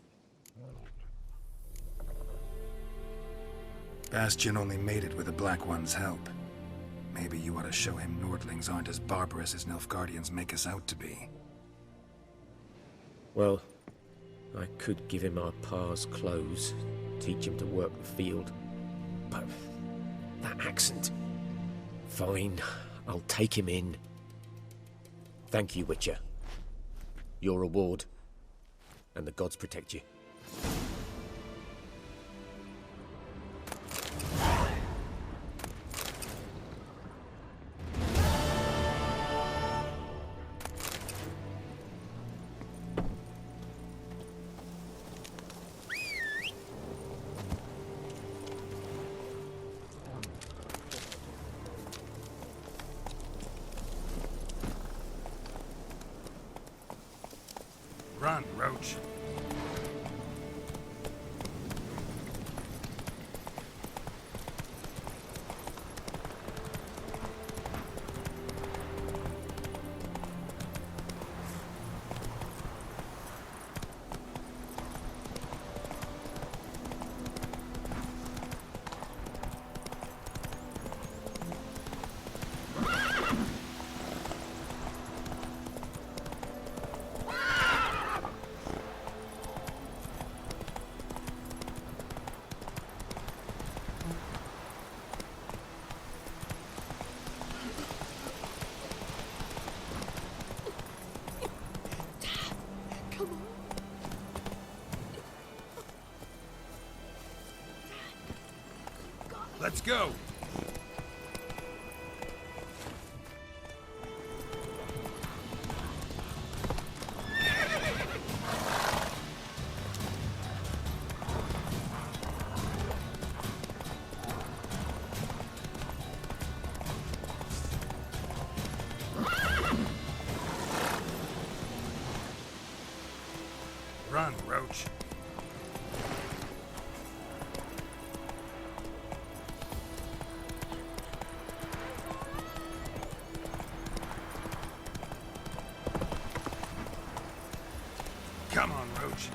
Bastian only made it with the Black One's help. Maybe you ought to show him Nordlings aren't as barbarous as Nilfgaardians make us out to be. Well, I could give him our pa's clothes, teach him to work the field. But that accent... Fine, I'll take him in. Thank you, Witcher. Your reward, and the gods protect you. Run, Roach. Let's go. Run, Roach. Come on, Roach.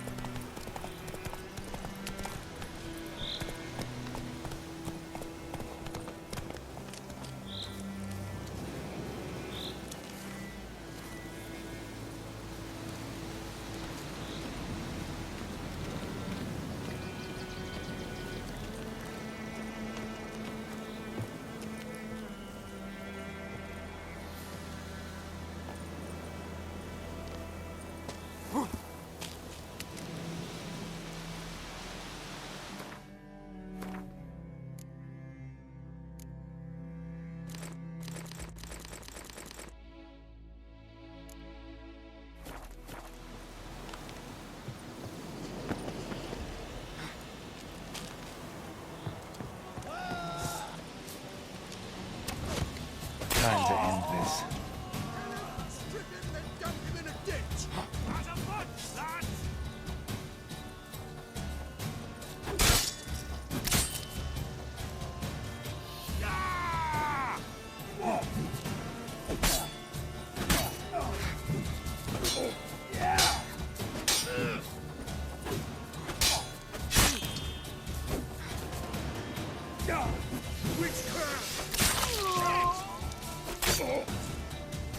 this. Strip him, then dump him in a ditch! As a bunch, lads!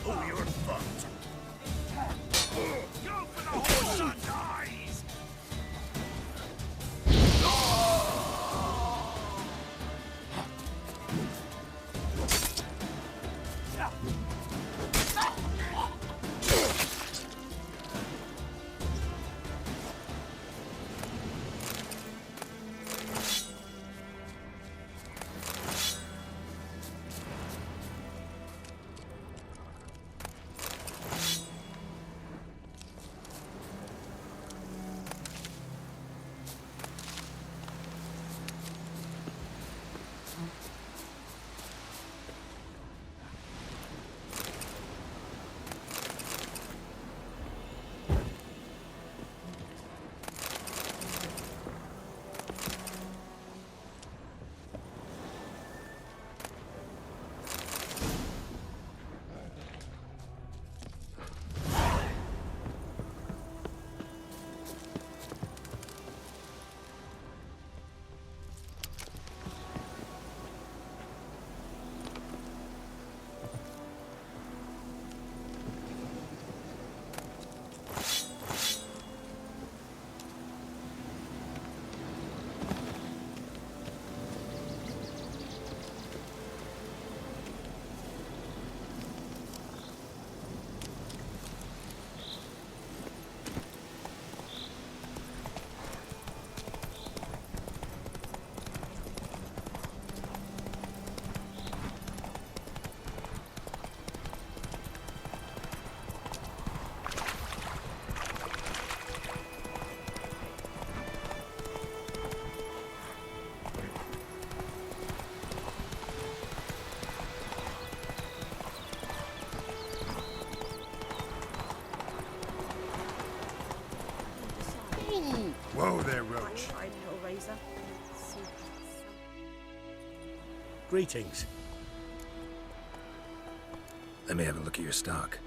Oh, you're fucked. Go for the horse son's eyes! Whoa there, Roach. Greetings. Let me have a look at your stock.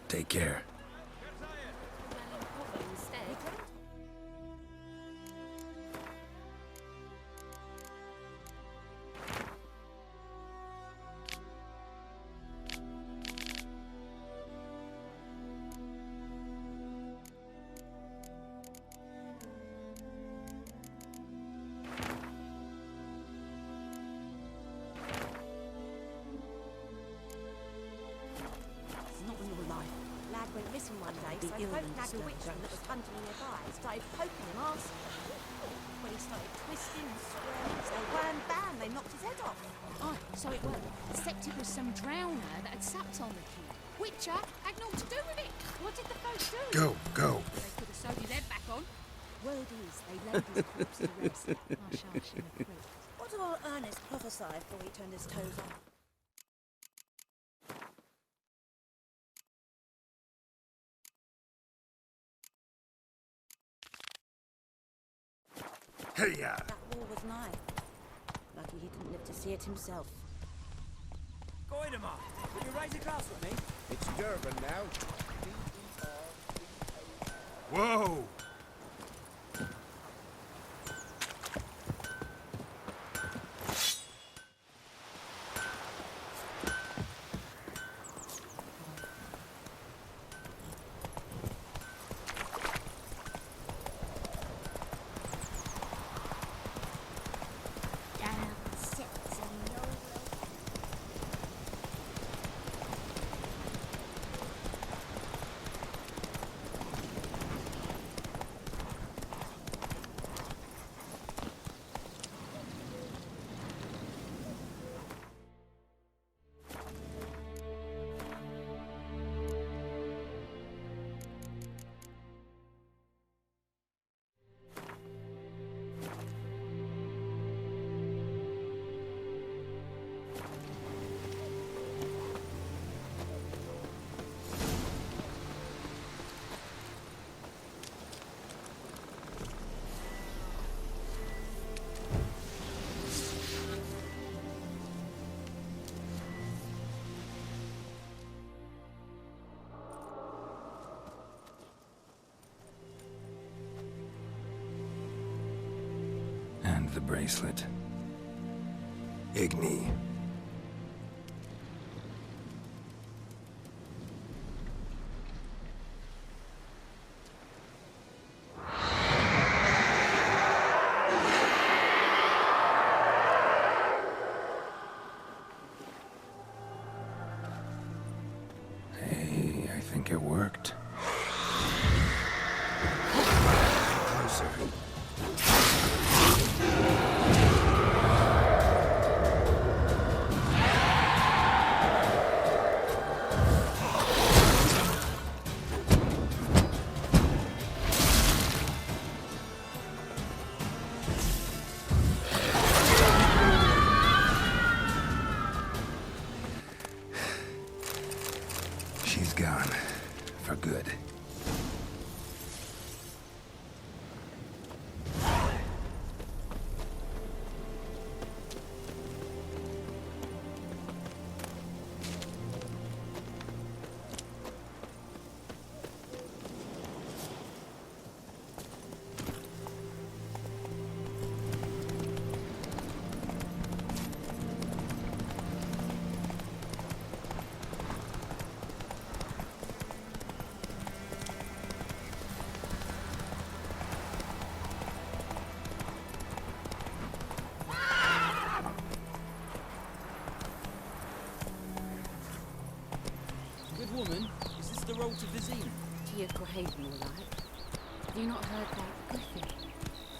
Take care. Went missing one day, so folk nagged a witchman that was hunting nearby and started poking him arse. When he started twisting and squirming, so wham bam, they knocked his head off. Oh, so it was. Except it was some drowner that had sucked on the kid. Witcher had naught to do with it. What did the folk do? Go, go. They could have sewed his head back on. Word is, they laid his corpse to rest. Hush, hush, in the crypt. What did old Ernest prophesy before he turned his toes up? Hey-ya! That war was nigh. Lucky he didn't live to see see it himself. Goidemar, will you raise a glass with me? It's Durban now. Whoa! And the bracelet. Igni. Hey, I think it worked. Closer. She's gone. For good. Good woman, is this the road to Vizine? To your grave, more like. Have you not heard that griffin?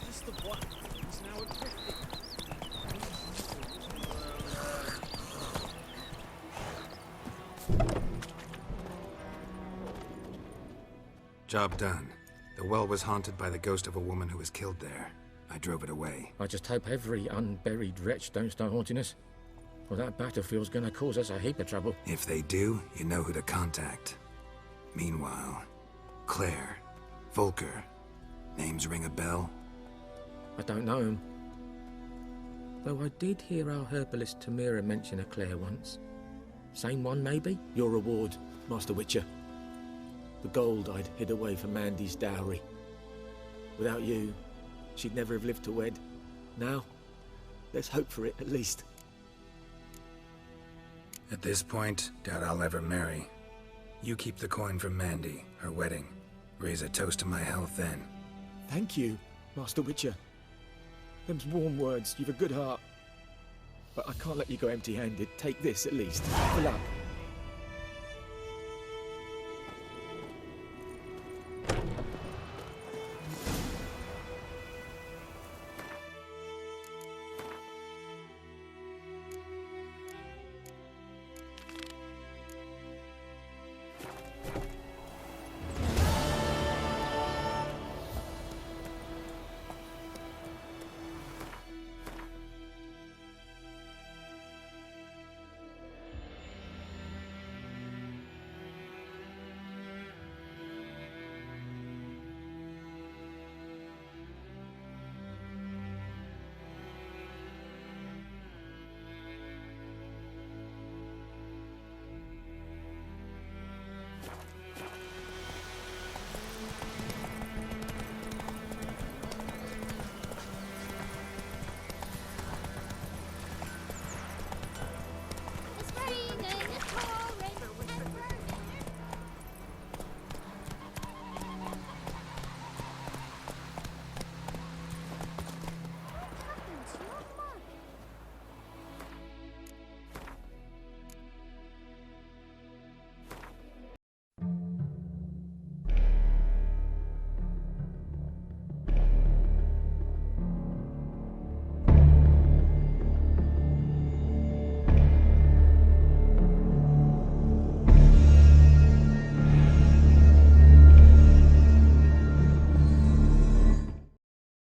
Is this the one is now a griffin? Job done. The well was haunted by the ghost of a woman who was killed there. I drove it away. I just hope every unburied wretch don't start haunting us. Well, that battlefield's gonna cause us a heap of trouble. If they do, you know who to contact. Meanwhile, Claire, Volker, names ring a bell? I don't know him. Though I did hear our herbalist Tamira mention a Claire once. Same one, maybe? Your reward, Master Witcher. The gold I'd hid away for Mandy's dowry. Without you, she'd never have lived to wed. Now, let's hope for it, at least. At this point, doubt I'll ever marry. You keep the coin from Mandy, her wedding. Raise a toast to my health then. Thank you, Master Witcher. Them's warm words. You've a good heart. But I can't let you go empty-handed. Take this, at least. Fill up.